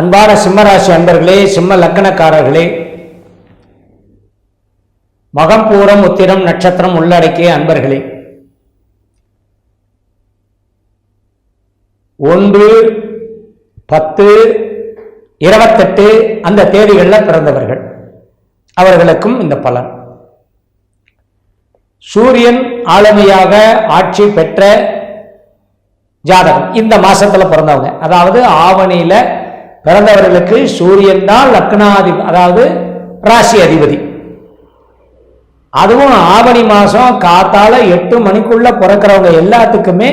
அன்பான சிம்மராசி அன்பர்களே, சிம்ம லக்கணக்காரர்களே, மகம் பூரம் உத்திரம் நட்சத்திரம் உள்ளடக்கிய அன்பர்களே, 1, 10, 28 அந்த தேதிகளில் பிறந்தவர்கள் அவர்களுக்கும் இந்த பலன். சூரியன் ஆளுமையாக ஆட்சி பெற்ற ஜாதகம் இந்த மாசத்துல பிறந்தவங்க, அதாவது ஆவணியில பிறந்தவர்களுக்கு சூரியன் தான் லக்னாதிபதி, அதாவது ராசி அதிபதி. அதுவும் ஆவணி மாசம் காத்தால 8 மணிக்குள்ள பிறக்கிறவங்க எல்லாத்துக்குமே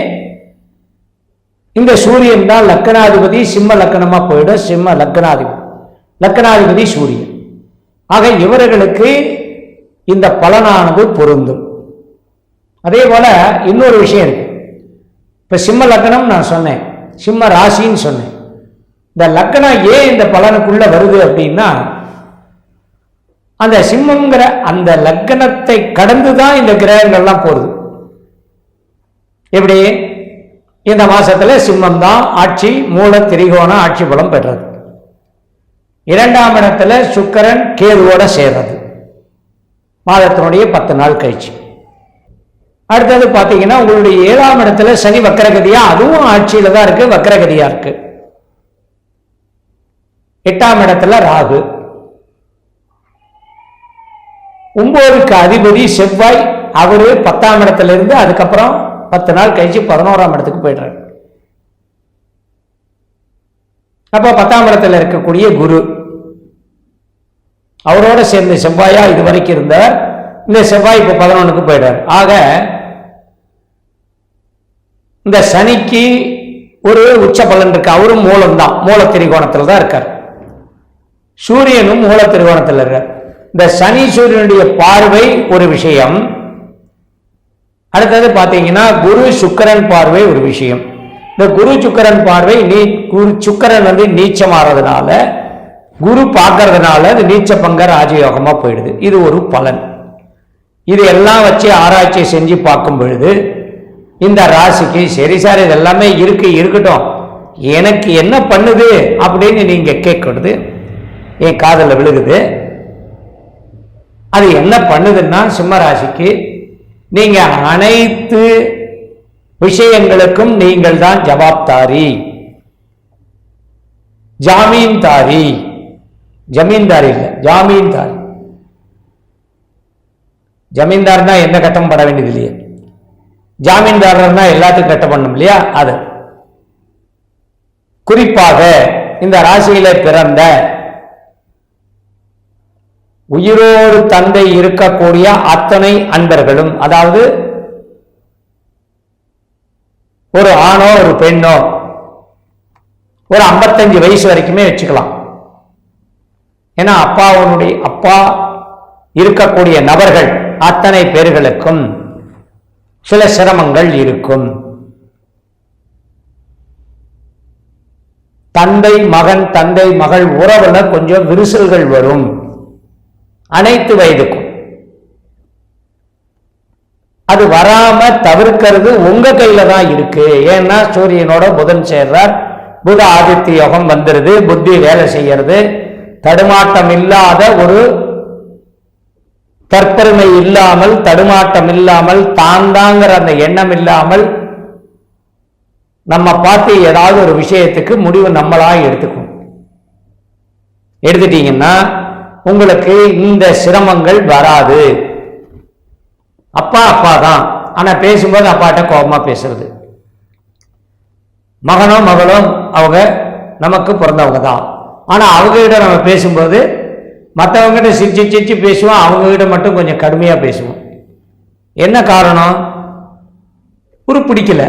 இந்த சூரியன் தான் லக்னாதிபதி. சிம்ம லக்கணமா போயிடும். சிம்ம லக்னாதிபதி சூரியன். ஆக இவர்களுக்கு இந்த பலனானது பொருந்தும். அதே போல இன்னொரு விஷயம் இருக்கு. இப்ப சிம்ம லக்கணம் நான் சொன்னேன், சிம்ம ராசின்னு சொன்னேன். இந்த லக்கணம் ஏன் இந்த பலனுக்குள்ள வருது அப்படின்னா, அந்த சிம்மங்கிற அந்த லக்கணத்தை கடந்துதான் இந்த கிரகங்கள்லாம் போகுது. எப்படி இந்த மாசத்துல சிம்மம் தான் ஆட்சி மூல திரிகோண ஆட்சி பலம் பெற்றது. 2ஆம் இடத்துல சுக்கிரன் கேதுவோட சேர்றது மாதத்தினுடைய 10 நாள் கழிச்சு. அடுத்தது பாத்தீங்கன்னா உங்களுடைய 7ஆம் இடத்துல சனி வக்கரகதியா, அதுவும் ஆட்சியில தான் இருக்கு, வக்கரகதியா இருக்கு. 8ஆம் இடத்துல ராகு. 9க்கு அதிபதி செவ்வாய், அவரு 10ஆம் இடத்துல இருந்து அதுக்கப்புறம் 10 நாள் கழிச்சு 11ஆம் இடத்துக்கு போயிடுறாரு. அப்ப 10ஆம் இடத்துல இருக்கக்கூடிய குரு, அவரோட சேர்ந்த செவ்வாயா இது வரைக்கும் இருந்தார். இந்த செவ்வாய் இப்ப 11க்கு போயிடுறார். ஆக இந்த சனிக்கு ஒரு உச்ச பலன் இருக்கு. அவரும் மூலம்தான், மூல திரிகோணத்துல தான் இருக்கார். சூரியனும் மூல திரிகோணத்தில் இருக்கார். இந்த சனி சூரியனுடைய பார்வை ஒரு விஷயம். அடுத்தது பாத்தீங்கன்னா குரு சுக்கிரன் பார்வை ஒரு விஷயம். இந்த குரு சுக்கிரன் பார்வை சுக்கிரன் நீச்சமாறதுனால, குரு பார்க்கறதுனால அது நீச்ச பங்க ராஜயோகமா போயிடுது. இது ஒரு பலன். இது எல்லாம் வச்சு ஆராய்ச்சி செஞ்சு பார்க்கும் பொழுது இந்த ராசிக்கு சரி சார் இது எல்லாமே இருக்கட்டும், எனக்கு என்ன பண்ணுது அப்படின்னு நீங்க கேட்கறது என் காதல விழுகுது. அது என்ன பண்ணுதுன்னா, சிம்ம ராசிக்கு நீங்க அனைத்து விஷயங்களுக்கும் நீங்கள் தான் ஜவாப்தாரி, ஜாமீன்தாரி. ஜமீன்தாரி இல்லை, ஜாமீன்தாரி. ஜமீன்தார்னா எந்த கட்டம் பட வேண்டியது இல்லையா, ஜாமீன்தாரர்னா எல்லாத்துக்கும் கட்ட பண்ணும் இல்லையா. அது குறிப்பாக இந்த ராசியில பிறந்த உயிரோடு தந்தை இருக்கக்கூடிய அத்தனை அன்பர்களும், அதாவது ஒரு ஆணோ ஒரு பெண்ணோ ஒரு 55 வயசு வரைக்குமே வச்சுக்கலாம். ஏன்னா அப்பா இருக்கக்கூடிய நபர்கள் அத்தனை பேர்களுக்கும் சில சிரமங்கள் இருக்கும். தந்தை மகள் உறவுல கொஞ்சம் விரிசல்கள் வரும் அனைத்து வயதுக்கும். அது வராம தவிர்க்கிறது உங்க கையில தான் இருக்கு. ஏன்னா சூரியனோட புதன் சேர்றார், புத ஆதித்ய யோகம் வந்துருது, புத்தி வேலை செய்யறது, தடுமாட்டம் இல்லாத ஒரு தற்பெருமை இல்லாமல், தடுமாட்டம் இல்லாமல், தாங்கிற அந்த எண்ணம் இல்லாமல் நம்ம பார்த்து ஏதாவது ஒரு விஷயத்துக்கு முடிவு நம்மளா எடுத்துட்டீங்கன்னா உங்களுக்கு இந்த சிரமங்கள் வராது. அப்பா தான், ஆனா பேசும்போது அப்பாட்ட கோபமா பேசுறது. மகனோ மகளோ அவங்க நமக்கு பிறந்தவங்க தான், ஆனா அவங்க கிட்ட நம்ம பேசும்போது மற்றவங்க கிட்ட சிரிச்சு பேசுவோம், அவங்க கிட்ட மட்டும் கொஞ்சம் கடுமையா பேசுவோம். என்ன காரணம்? பிடிக்கல,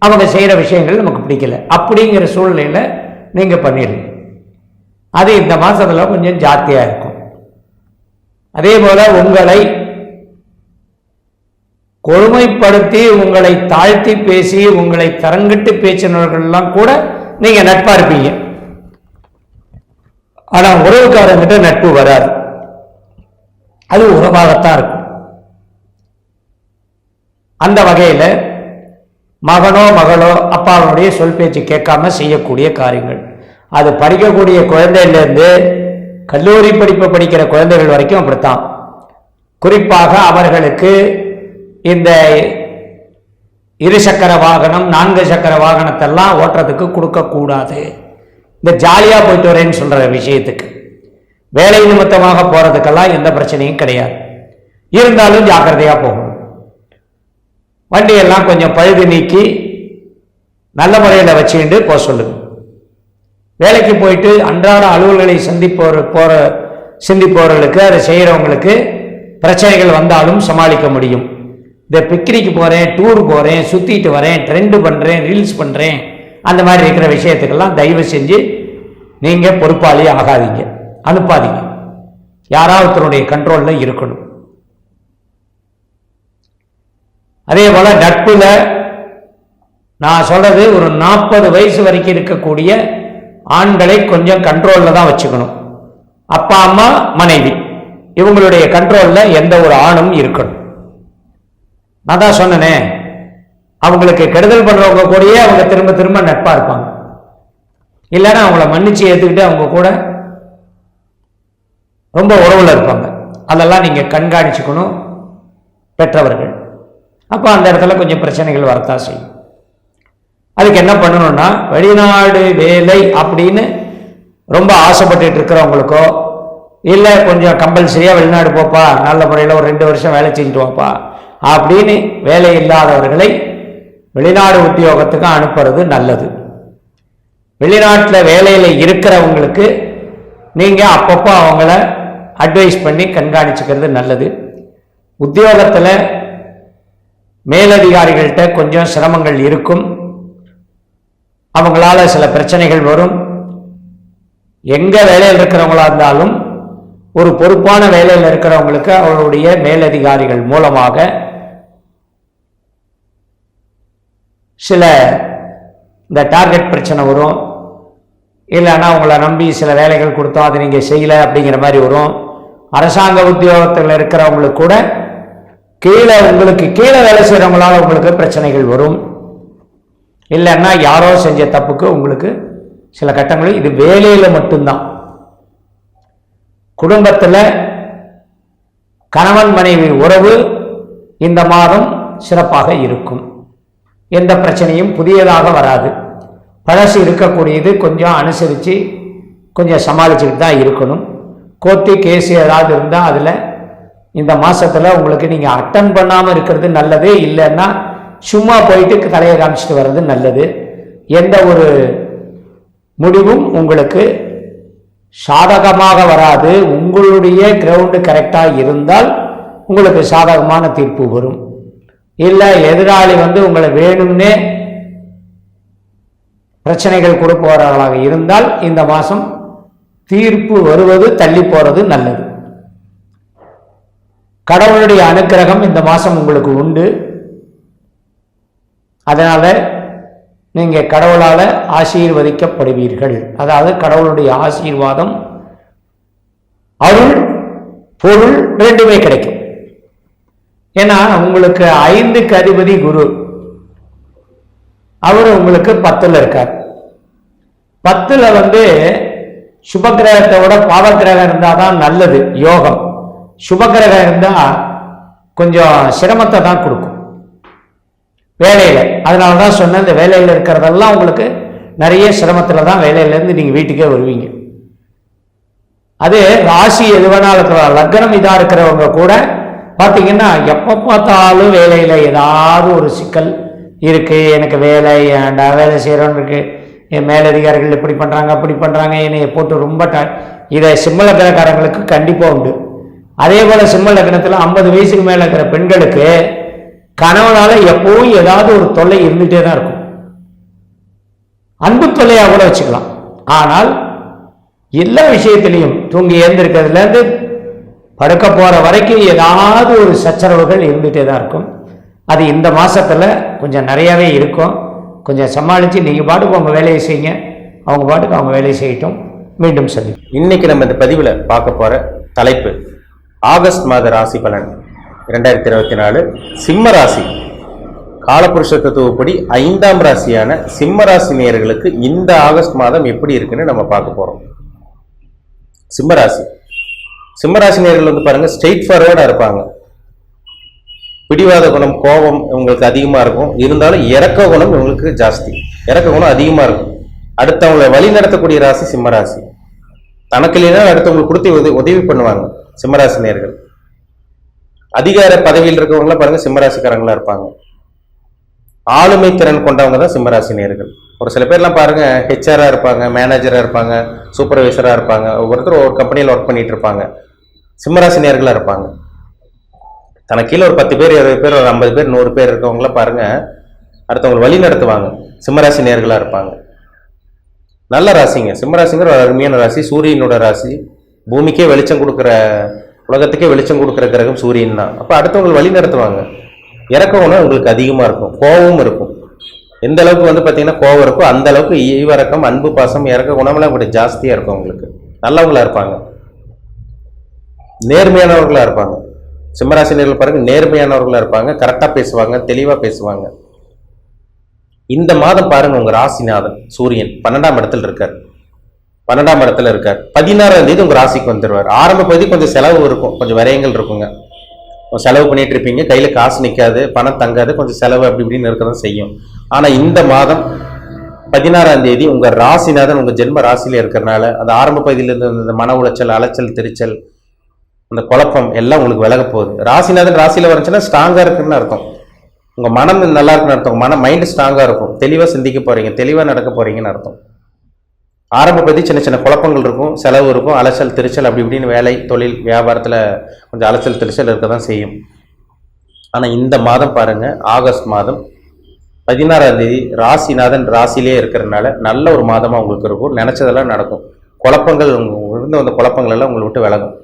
அவங்க செய்யற விஷயங்கள் நமக்கு பிடிக்கல. அப்படிங்கிற சூழ்நிலையில நீங்க பண்ணிடுங்க. அது இந்த மாசத்துல கொஞ்சம் ஜாஸ்தியா இருக்கும். அதே போல உங்களை கொடுமைப்படுத்தி, உங்களை தாழ்த்தி பேசி, உங்களை தரங்கிட்டு பேசினவர்கள்லாம் கூட நீங்க நட்பா இருப்பீங்க. ஆனா உறவுக்காரங்கிட்ட நட்பு வராது, அது உறவாகத்தான் இருக்கும். அந்த வகையில மகனோ மகளோ அப்பாவுடைய சொல் பேச்சு கேட்காம செய்யக்கூடிய காரியங்கள், அது படிக்கக்கூடிய குழந்தையிலேருந்து கல்லூரி படிப்பு படிக்கிற குழந்தைகள் வரைக்கும் அப்படித்தான். குறிப்பாக அவர்களுக்கு இந்த இருசக்கர வாகனம் 4 சக்கர வாகனத்தெல்லாம் ஓட்டுறதுக்கு கொடுக்கக்கூடாது. இந்த ஜாலியாக போயிட்டு வரேன்னு சொல்கிற விஷயத்துக்கு, வேலை நிமித்தமாக போகிறதுக்கெல்லாம் எந்த பிரச்சனையும் கிடையாது. இருந்தாலும் ஜாக்கிரதையாக போகணும். வண்டியெல்லாம் கொஞ்சம் பழுது நீக்கி நல்ல முறையில் வச்சுக்கிட்டு போக சொல்லுங்க. வேலைக்கு போயிட்டு அன்றாட அலுவல்களை சிந்திப்பவர்களுக்கு அதை செய்கிறவங்களுக்கு பிரச்சனைகள் வந்தாலும் சமாளிக்க முடியும். இந்த பிக்னிக் போகிறேன், டூர் போகிறேன், சுற்றிட்டு வரேன், ட்ரெண்டு பண்ணுறேன், ரீல்ஸ் பண்ணுறேன், அந்த மாதிரி இருக்கிற விஷயத்துக்கெல்லாம் தயவு செஞ்சு நீங்கள் பொறுப்பாளி ஆகாதீங்க, அனுப்பாதீங்க. யாராவதுடைய கண்ட்ரோலில் இருக்கணும். அதே போல் நட்பில் நான் சொல்கிறது, ஒரு 40 வயசு வரைக்கும் இருக்கக்கூடிய ஆண்களை கொஞ்சம் கண்ட்ரோலில் தான் வச்சுக்கணும். அப்பா அம்மா மனைவி இவங்களுடைய கண்ட்ரோலில் எந்த ஒரு ஆணும் இருக்கணும். நான் தான் சொன்னனே, அவங்களுக்கு கெடுதல் பண்ணுறவங்க கூடயே அவங்க திரும்ப திரும்ப நட்பாக இருப்பாங்க. இல்லைன்னா அவங்கள மன்னிச்சு ஏற்றுக்கிட்டு அவங்க கூட ரொம்ப உறவில் இருப்பாங்க. அதெல்லாம் நீங்கள் கண்காணிச்சுக்கணும் பெற்றவர்கள். அப்போ அந்த இடத்துல கொஞ்சம் பிரச்சனைகள் வரத்தான் செய்யும். அதுக்கு என்ன பண்ணணும்னா, வெளிநாடு வேலை அப்படின்னு ரொம்ப ஆசைப்பட்டு இருக்கிறவங்களுக்கோ, இல்லை கொஞ்சம் கம்பல்சரியாக வெளிநாடு போப்பா, நல்ல முறையில் ஒரு 2 வருஷம் வேலை செஞ்சுட்டு வாப்பா அப்படின்னு வேலை இல்லாதவர்களை வெளிநாடு உத்தியோகத்துக்கு அனுப்புறது நல்லது. வெளிநாட்டில் வேலையில் இருக்கிறவங்களுக்கு நீங்கள் அப்பப்போ அவங்கள அட்வைஸ் பண்ணி கண்காணிச்சுக்கிறது நல்லது. உத்தியோகத்தில் மேலதிகாரிகள்கிட்ட கொஞ்சம் சிரமங்கள் இருக்கும், அவங்களால சில பிரச்சனைகள் வரும். எங்கே வேலையில் இருக்கிறவங்களா இருந்தாலும் ஒரு பொறுப்பான வேலையில் இருக்கிறவங்களுக்கு அவர்களுடைய மேலதிகாரிகள் மூலமாக சில இந்த டார்கெட் பிரச்சனை வரும். இல்லைன்னா அவங்கள நம்பி சில வேலைகள் கொடுத்தோம், அது நீங்கள் செய்யலை அப்படிங்கிற மாதிரி வரும். அரசாங்க உத்தியோகத்தில் இருக்கிறவங்களுக்கு கூட உங்களுக்கு கீழே வேலை செய்கிறவங்களால உங்களுக்கு பிரச்சனைகள் வரும். இல்லைன்னா யாரோ செஞ்ச தப்புக்கு உங்களுக்கு சில கட்டங்களில், இது வேலையில் மட்டும்தான். குடும்பத்தில் கணவன் மனைவி உறவு இந்த மாதம் சிறப்பாக இருக்கும். எந்த பிரச்சனையும் புதியதாக வராது. பழசு இருக்கக்கூடியது கொஞ்சம் அனுசரித்து கொஞ்சம் சமாளிச்சுக்கிட்டு தான் இருக்கணும். கோர்ட்டு கேஸு ஏதாவது இருந்தால் அதில் இந்த மாதத்தில் உங்களுக்கு நீங்கள் அட்டன் பண்ணாமல் இருக்கிறது நல்லது. இல்லைன்னா சும்மா போயிட்டு தலையை காமிச்சிட்டு வர்றது நல்லது. எந்த ஒரு முடிவும் உங்களுக்கு சாதகமாக வராது. உங்களுடைய கிரவுண்டு கரெக்டாக இருந்தால் உங்களுக்கு சாதகமான தீர்ப்பு வரும். இல்லை எதிராளி உங்களை வேணும்னே பிரச்சனைகள் கொடுப்பவர்களாக இருந்தால் இந்த மாதம் தீர்ப்பு வருவது தள்ளி போறது நல்லது. கடவுளுடைய அனுக்கிரகம் இந்த மாதம் உங்களுக்கு உண்டு. அதனால நீங்க கடவுளால ஆசீர்வதிக்கப்படுவீர்கள். அதாவது கடவுளுடைய ஆசீர்வாதம், அருள், பொருள் ரெண்டுமே கிடைக்கும். ஏன்னா உங்களுக்கு 5க்கு அதிபதி குரு, அவர் உங்களுக்கு 10ல் இருக்கார். 10ல் சுபகிரகத்தை விட பாவகிரகம் இருந்தாதான் நல்லது, யோகம். சுபகிரகம் இருந்தா கொஞ்சம் சிரமத்தை தான் கொடுக்கும் வேலையில. அதனாலதான் சொன்ன, இந்த வேலையில இருக்கிறதெல்லாம் உங்களுக்கு நிறைய சிரமத்துல தான் வேலையிலேருந்து நீங்க வீட்டுக்கே வருவீங்க. அது ராசி எது வேணாலும் இருக்கலாம். லக்னம் இதா இருக்கிறவங்க கூட பார்த்தீங்கன்னா எப்போ பார்த்தாலும் வேலையில ஏதாவது ஒரு சிக்கல் இருக்கு. எனக்கு வேலை ஏண்டா வேலை செய்யறோன்னு இருக்கு, என் மேலதிகாரிகள் இப்படி பண்றாங்க அப்படி பண்றாங்க, என்னைய போட்டு ரொம்ப இதை சிம்ம லக்னக்காரங்களுக்கு கண்டிப்பா உண்டு. அதே போல சிம்ம லக்னத்துல 50 வயசுக்கு மேல இருக்கிற பெண்களுக்கு கணவனால எப்பவும் ஏதாவது ஒரு தொல்லை இருந்துட்டே தான் இருக்கும். அன்பு தொல்லையா கூட வச்சுக்கலாம். ஆனால் எல்லா விஷயத்திலையும் தூங்கி எழுந்திருக்கிறதுல இருந்து படுக்க போற வரைக்கும் ஏதாவது ஒரு சச்சரவுகள் இருந்துட்டே தான் இருக்கும். அது இந்த மாசத்துல கொஞ்சம் நிறையவே இருக்கும். கொஞ்சம் சமாளிச்சு நீங்க பாட்டுக்கு உங்க வேலையை செய்யுங்க, அவங்க பாட்டுக்கு அவங்க வேலையை செய்யட்டும். மீண்டும் சொல்லி இன்னைக்கு நம்ம இந்த பதிவுல பார்க்க போற தலைப்பு ஆகஸ்ட் மாத ராசி பலன் 2024 சிம்ம ராசி காலபுருஷ தத்துவப்படி 5ஆம் ராசியான சிம்ம ராசி நேயர்களுக்கு இந்த ஆகஸ்ட் மாதம் எப்படி இருக்குன்னு நம்ம பார்க்க போறோம். சிம்மராசி சிம்மராசி நேயர்கள் வந்து பாருங்க, ஸ்ட்ரெயிட் ஃபார்வர்டா இருப்பாங்க. பிடிவாத குணம், கோபம் இவங்களுக்கு அதிகமா இருக்கும். இருந்தாலும் இறக்க குணம் இவங்களுக்கு ஜாஸ்தி, இறக்க குணம் அதிகமா இருக்கும். அடுத்தவங்களை வழி நடத்தக்கூடிய ராசி சிம்மராசி. தனக்கு இல்லைன்னா அடுத்தவங்களுக்கு கொடுத்து உதவி பண்ணுவாங்க சிம்மராசி நேயர்கள். அதிகார பதவியில் இருக்கவங்களாம் பாருங்க சிம்மராசிக்காரங்களா இருப்பாங்க. ஆளுமை திறன் கொண்டவங்க தான் சிம்மராசி நேயர்கள். ஒரு சில பேர்லாம் பாருங்க ஹெச்ஆரா இருப்பாங்க, மேனேஜரா இருப்பாங்க, சூப்பர்வைசரா இருப்பாங்க, ஒவ்வொருத்தரும் ஒரு கம்பெனியில் ஒர்க் பண்ணிட்டு இருப்பாங்க, சிம்மராசி நேயர்களா இருப்பாங்க. தனக்கு கீழே ஒரு 10 பேர் 20 பேர் ஒரு 50 பேர் 100 பேர் இருக்கவங்கள பாருங்க அடுத்தவங்களை வழி நடத்துவாங்க, சிம்மராசி நேயர்களா இருப்பாங்க. நல்ல ராசிங்க சிம்மராசிங்கிற ஒரு அருமையான ராசி, சூரியனோட ராசி. பூமிக்கே வெளிச்சம் கொடுக்குற, உலகத்துக்கே வெளிச்சம் கொடுக்குற கிரகம் சூரியன் தான். அப்போ அடுத்தவங்களை வழி நடத்துவாங்க. இறக்கம்னா உங்களுக்கு அதிகமா இருக்கும், கோபமும் இருக்கும். எந்த அளவுக்கு வந்து பார்த்தீங்கன்னா கோபம் இருக்கும், அந்த அளவுக்கு ஈவரக்கம், அன்பு, பாசம், இறக்க குணமெல்லாம் கொஞ்சம் ஜாஸ்தியா இருக்கும். உங்களுக்கு நல்லவங்களா இருப்பாங்க, நேர்மையானவர்களா இருப்பாங்க. சிம்மராசினியர்கள் பாருங்க நேர்மையானவர்களா இருப்பாங்க, கரெக்டா பேசுவாங்க, தெளிவா பேசுவாங்க. இந்த மாதம் பாருங்க உங்க ராசிநாதன் சூரியன் 12ஆம் இடத்துல இருக்கார். 12ஆம் இடத்துல இருக்கார். 16ஆம் தேதி உங்க ராசிக்கு வந்துடுவார். ஆரம்ப பகுதி கொஞ்சம் செலவு இருக்கும், கொஞ்சம் விரயங்கள் இருக்குங்க. செலவு பண்ணிட்டு இருப்பீங்க, கையில காசு நிற்காது, பணம் தங்காது, கொஞ்சம் செலவு அப்படி இப்படின்னு இருக்கதான் செய்யும். ஆனா இந்த மாதம் 16ஆம் தேதி உங்க ராசிநாதன் உங்க ஜென்ம ராசியில இருக்கிறனால அந்த ஆரம்ப பகுதியில இருந்து இந்த மன உளைச்சல், அலைச்சல், திருச்சல், அந்த குழப்பம் எல்லாம் உங்களுக்கு விலக போகுது. ராசிநாதன் ராசியில வந்துச்சுன்னா ஸ்ட்ராங்கா இருக்குன்னு அர்த்தம். உங்க மனம் நல்லா இருக்குன்னு அர்த்தம். மைண்ட் ஸ்ட்ராங்கா இருக்கும், தெளிவா சிந்திக்க போறீங்க, தெளிவா நடக்க போறீங்கன்னு அர்த்தம். ஆரம்ப பற்றி சின்ன சின்ன குழப்பங்கள் இருக்கும், செலவு இருக்கும், அலைச்சல் திருச்சல் அப்படி இப்படின்னு வேலை, தொழில், வியாபாரத்தில் கொஞ்சம் அலைச்சல் திருச்சல் இருக்க தான் செய்யும். ஆனால் இந்த மாதம் பாருங்க, ஆகஸ்ட் மாதம் 16ஆம் தேதி ராசிநாதன் ராசியிலே இருக்கிறதுனால நல்ல ஒரு மாதமாக உங்களுக்கு இருக்கும். நினைச்சதெல்லாம் நடக்கும். குழப்பங்கள் இருந்து வந்த குழப்பங்கள் எல்லாம் உங்களை விட்டு விலகும்.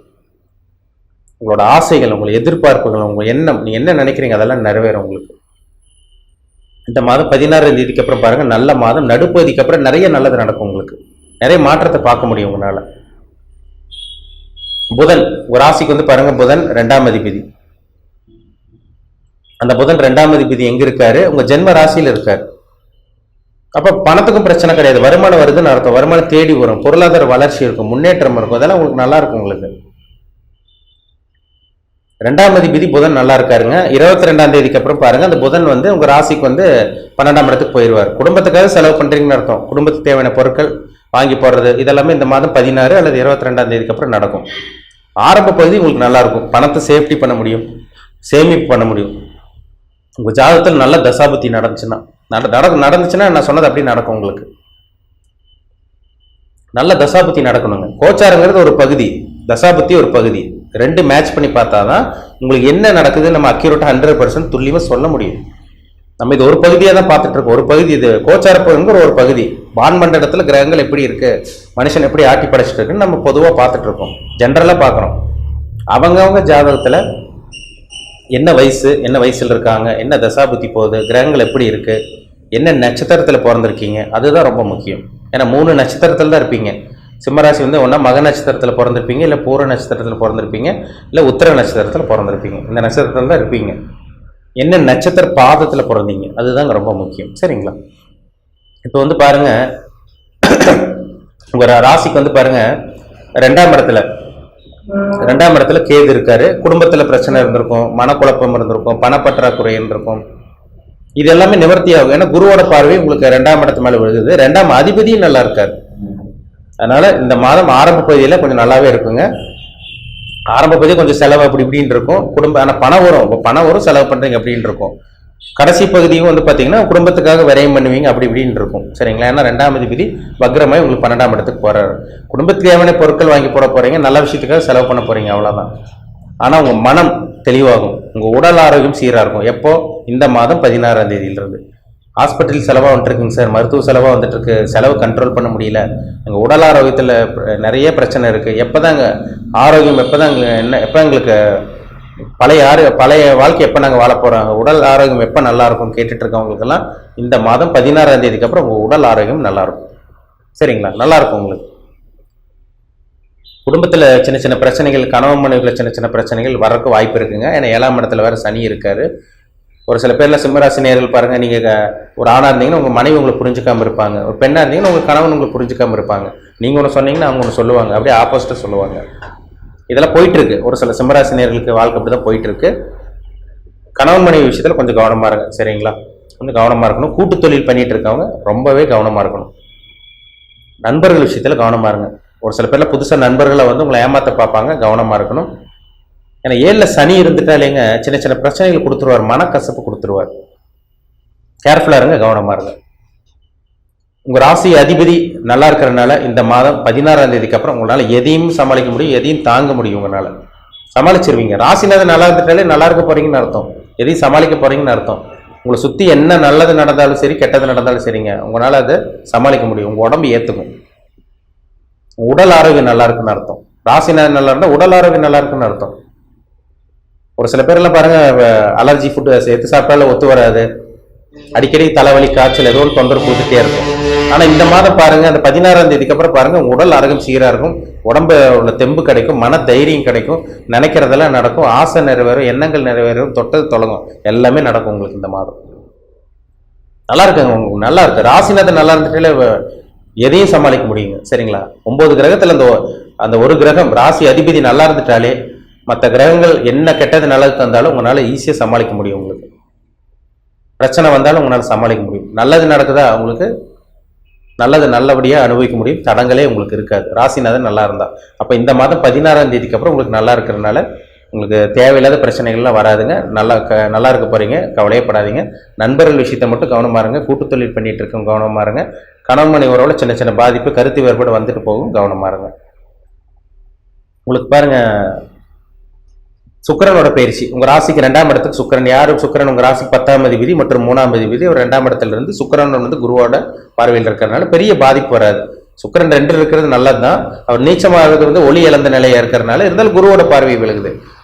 உங்களோட ஆசைகள், உங்களோட எதிர்பார்ப்புகள், உங்கள் எண்ணம், நீ என்ன நினைக்கிறீங்க அதெல்லாம் நிறைவேறும் உங்களுக்கு. இந்த மாதம் 16ஆம் தேதிக்கு அப்புறம் பாருங்க நல்ல மாதம். நடுப்பகுதிக்கு அப்புறம் நிறைய நல்லது நடக்கும். உங்களுக்கு நிறைய மாற்றத்தை பார்க்க முடியும் உங்களால. புதன் ஒரு ராசிக்கு வந்து பாருங்க, புதன் 2ஆம் அதிபதி. அந்த புதன் 2ஆம் அதிபதி எங்க இருக்காரு? உங்க ஜென்ம ராசியில இருக்காரு. அப்ப பணத்துக்கும் பிரச்சனை கிடையாது, வருமானம் வருதுன்னு அர்த்தம். வருமானம் தேடி வரும், பொருளாதார வளர்ச்சி இருக்கும், முன்னேற்றம் இருக்கும், அதெல்லாம் உங்களுக்கு நல்லா இருக்கும். உங்களுக்கு 2ஆம் அதிபதி புதன் நல்லா இருக்காருங்க. 22ஆம் தேதிக்கு அப்புறம் பாருங்க அந்த புதன் வந்து உங்க ராசிக்கு வந்து 12ஆம் இடத்துக்கு போயிடுவார். குடும்பத்துக்காக செலவு பண்றீங்கன்னு அர்த்தம். குடும்பத்துக்கு தேவையான பொருட்கள் வாங்கி போடுறது இதெல்லாமே இந்த மாதம் 16 அல்லது 22ஆம் தேதிக்கு அப்புறம் நடக்கும். ஆரம்ப பகுதி உங்களுக்கு நல்லா இருக்கும். பணத்தை சேஃப்டி பண்ண முடியும், சேமிப்பு பண்ண முடியும். உங்க ஜாதகத்தில் நல்ல தசாபுத்தி நடந்துச்சுன்னா நான் சொன்னது அப்படி நடக்கும். உங்களுக்கு நல்ல தசாபுத்தி நடக்கணுங்க. கோச்சாரங்கிறது ஒரு பகுதி, தசாபுத்தி ஒரு பகுதி. ரெண்டு மேட்ச் பண்ணி பார்த்தாதான் உங்களுக்கு என்ன நடக்குது நம்ம அக்யூரேட்டா 100% துல்லியமா சொல்ல முடியும். நம்ம இது ஒரு பகுதியாக தான் பார்த்துட்டு இருக்கோம். ஒரு பகுதி இது கோச்சாரங்கிற ஒரு பகுதி. வான்மண்ட இடத்துல கிரகங்கள் எப்படி இருக்கு, மனுஷன் எப்படி ஆட்டி படைச்சிட்டு இருக்குன்னு நம்ம பொதுவாக பார்த்துட்டு இருக்கோம், ஜென்ரலா பார்க்குறோம். அவங்கவுங்க ஜாதகத்துல என்ன வயசுல இருக்காங்க, என்ன தசாபுத்தி போகுது, கிரகங்கள் எப்படி இருக்கு, என்ன நட்சத்திரத்துல பிறந்திருக்கீங்க, அதுதான் ரொம்ப முக்கியம். ஏன்னா 3 நட்சத்திரத்துல தான் இருப்பீங்க. சிம்மராசி வந்து ஒன்றா மக நட்சத்திரத்தில் பிறந்திருப்பீங்க, இல்லை பூர நட்சத்திரத்தில் பிறந்திருப்பீங்க, இல்லை உத்திர நட்சத்திரத்தில் பிறந்திருப்பீங்க. இந்த நட்சத்திரத்தில் தான் இருப்பீங்க. என்ன நட்சத்திர பாதத்தில் பிறந்தீங்க அதுதாங்க ரொம்ப முக்கியம். சரிங்களா? இப்போ வந்து பாருங்க உங்க ராசிக்கு வந்து பாருங்க 2ஆம் இடத்துல கேது இருக்காரு. குடும்பத்தில் பிரச்சனை இருந்திருக்கும், மனக்குழப்பம் இருந்திருக்கும், பணப்பற்றாக்குறை இருந்திருக்கும். இது எல்லாமே நிவர்த்தி ஆகும். ஏன்னா குருவோட பார்வை உங்களுக்கு 2ஆம் இடத்து மேல விழுகுது. 2ஆம் அதிபதியும் நல்லா இருக்காரு. அதனால இந்த மாதம் ஆரம்ப பகுதியில கொஞ்சம் நல்லாவே இருக்குங்க. ஆரம்ப பகுதி கொஞ்சம் செலவு அப்படி இப்படின்னு இருக்கும். ஆனா பணம் வரும், செலவு பண்றீங்க அப்படின்னு இருக்கும். கடைசி பகுதியும் வந்து பாத்தீங்கன்னா குடும்பத்துக்காக விரயம் பண்ணுவீங்க அப்படி இப்படின்னு இருக்கும். சரிங்களா? ஏன்னா 2ஆம் அதிபதி வக்ரமாய் உங்களுக்கு 12ஆம் இடத்துக்கு போறாரு. குடும்பத்துக்கு தேவையான பொருட்கள் வாங்கி போட போறீங்க, நல்ல விஷயத்துக்காக செலவு பண்ண போறீங்க, அவ்வளவுதான். ஆனா உங்க மனம் தெளிவாகும், உங்க உடல் ஆரோக்கியம் சீரா இருக்கும். எப்போ? இந்த மாதம் 16ஆம் தேதியிலிருந்து. ஹாஸ்பிட்டல் செலவாக வந்துட்டு இருக்குங்க சார், மருத்துவ செலவாக வந்துட்டு இருக்கு, செலவு கண்ட்ரோல் பண்ண முடியல, எங்கள் உடல் ஆரோக்கியத்தில் நிறைய பிரச்சனை இருக்குது, எப்போதாங்க ஆரோக்கியம், எப்போ எங்களுக்கு பழைய வாழ்க்கை எப்போ நாங்கள் வாழ போகிறோம், உடல் ஆரோக்கியம் எப்போ நல்லா இருக்கும் கேட்டுட்டு இருக்கவங்களுக்கெல்லாம் இந்த மாதம் 16ஆம் தேதிக்கு அப்புறம் உங்கள் உடல் ஆரோக்கியம் நல்லா இருக்கும். சரிங்களா? நல்லா இருக்கும். உங்களுக்கு குடும்பத்தில் சின்ன சின்ன பிரச்சனைகள், கணவன் மனைவியில் சின்ன சின்ன பிரச்சனைகள் வரக்கு வாய்ப்பு இருக்குங்க. ஏன்னா 7ஆம் இடத்துல வேறு சனி இருக்காரு. ஒரு சில பேர்ல சிம்மராசி நேயர்கள் பாருங்க, நீங்க ஒரு ஆணா இருந்தீங்கன்னா உங்க மனைவி உங்களை புரிஞ்சுக்காம இருப்பாங்க, ஒரு பெண்ணா இருந்தீங்கன்னா உங்க கணவன் உங்களை புரிஞ்சுக்காம இருப்பாங்க. நீங்க ஒன்று சொன்னீங்கன்னா அவங்க ஒன்று சொல்லுவாங்க, அப்படியே ஆப்போசிட்டா சொல்லுவாங்க. இதெல்லாம் போயிட்டு இருக்கு. ஒரு சில சிம்மராசி நேயர்களுக்கு வாழ்க்கை அப்படிதான் போயிட்டு இருக்கு. கணவன் மனைவி விஷயத்துல கொஞ்சம் கவனமா இருங்க, சரிங்களா? கொஞ்சம் கவனமா இருக்கணும். கூட்டு தொழில் பண்ணிட்டு இருக்கவங்க ரொம்பவே கவனமா இருக்கணும். நண்பர்கள் விஷயத்துல கவனமா இருங்க. ஒரு சில பேர்ல புதுசா நண்பர்களை வந்து உங்களை ஏமாத்த பார்ப்பாங்க, கவனமா இருக்கணும். ஏன்னா 7ல சனி இருந்துட்டாலேங்க சின்ன சின்ன பிரச்சனைகள் கொடுத்துருவார், மனக்கசப்பு கொடுத்துருவார். கேர்ஃபுல்லா இருங்க, கவனமா இருங்க. உங்க ராசி அதிபதி நல்லா இருக்கிறதுனால இந்த மாதம் 16ஆம் தேதிக்கு அப்புறம் உங்களால எதையும் சமாளிக்க முடியும், எதையும் தாங்க முடியும். உங்களால சமாளிச்சிருவீங்க. ராசிநாதன் நல்லா இருந்துட்டாலே நல்லா இருக்க போறீங்கன்னு அர்த்தம், எதையும் சமாளிக்க போறீங்கன்னு அர்த்தம். உங்களை சுத்தி என்ன நல்லது நடந்தாலும் சரி, கெட்டது நடந்தாலும் சரிங்க, உங்களால அதை சமாளிக்க முடியும். உங்க உடம்பு ஏத்துக்கும். உடல் ஆரோக்கியம் நல்லா இருக்குன்னு அர்த்தம். ராசிநாதன் நல்லா இருந்தா உடல் ஆரோக்கியம் நல்லா இருக்குன்னு அர்த்தம். ஒரு சில பேர் எல்லாம் பாருங்க, அலர்ஜி ஃபுட் சேர்த்து சாப்பிட்டாலும் ஒத்து வராது, அடிக்கடி தலைவலி காய்ச்சல் ஏதோ ஒரு தொந்தரவு கொடுத்துட்டே இருக்கும். ஆனா இந்த மாதம் பாருங்க, அந்த 16ஆம் தேதிக்கு அப்புறம் பாருங்க, உடல் ஆரோக்கியம் சீரா இருக்கும், உடம்பு உள்ள தெம்பு கிடைக்கும், மன தைரியம் கிடைக்கும், நினைக்கிறதெல்லாம் நடக்கும், ஆசை நிறைவேறும், எண்ணங்கள் நிறைவேறும், தொட்டது தொடங்கும், எல்லாமே நடக்கும் உங்களுக்கு இந்த மாதம். நல்லா இருக்குங்க, உங்களுக்கு நல்லா இருக்கு. ராசிநாதன் நல்லா இருந்துட்டாலே எதையும் சமாளிக்க முடியுங்க, சரிங்களா? 9 கிரகத்துல அந்த ஒரு கிரகம் ராசி அதிபதி நல்லா இருந்துட்டாலே மற்ற கிரகங்கள் என்ன கெட்டது நல்லது தந்தாலும் உங்களால ஈஸியா சமாளிக்க முடியும். உங்களுக்கு பிரச்சனை வந்தாலும் உங்களால சமாளிக்க முடியும். நல்லது நடக்குதா உங்களுக்கு, நல்லது நல்லபடியா அனுபவிக்க முடியும், தடங்களே உங்களுக்கு இருக்காது ராசிநாதன் நல்லா இருந்தா. அப்ப இந்த மாதம் 16ஆம் தேதிக்கு அப்புறம் உங்களுக்கு நல்லா இருக்கிறதுனால உங்களுக்கு தேவையில்லாத பிரச்சனைகள்லாம் வராதுங்க. நல்லா இருக்க போறீங்க, கவலையப்படாதீங்க. நண்பர்கள் விஷயத்தை மட்டும் கவனமா இருங்க. கூட்டு தொழில் பண்ணிட்டு இருக்கவங்க கவனமா இருங்க. கணவன் மனைவி உறவுல சின்ன சின்ன பாதிப்பு, கருத்து வேறுபாடு வந்துட்டு போகும், கவனமா இருங்க. உங்களுக்கு பாருங்க, சுக்கிரனோட பயிற்சி உங்க ராசிக்கு 2ஆம் இடத்துக்கு சுக்கிரன். யாரு சுக்கிரன்? உங்க ராசிக்கு 10ஆம் அதிபதி மற்றும் 3ஆம் அதிபதி ஒரு 2ஆம் இடத்துல இருந்து சுக்கிரன் வந்து குருவோட பார்வையில் இருக்கிறதுனால பெரிய பாதிப்பு வராது. சுக்கிரன் 2 இருக்கிறது நல்லதுதான். அவர் நீச்சமாகிறது வந்து ஒளி இழந்த நிலையா இருக்கிறதுனால, இருந்தாலும் குருவோட பார்வை விழுகுது.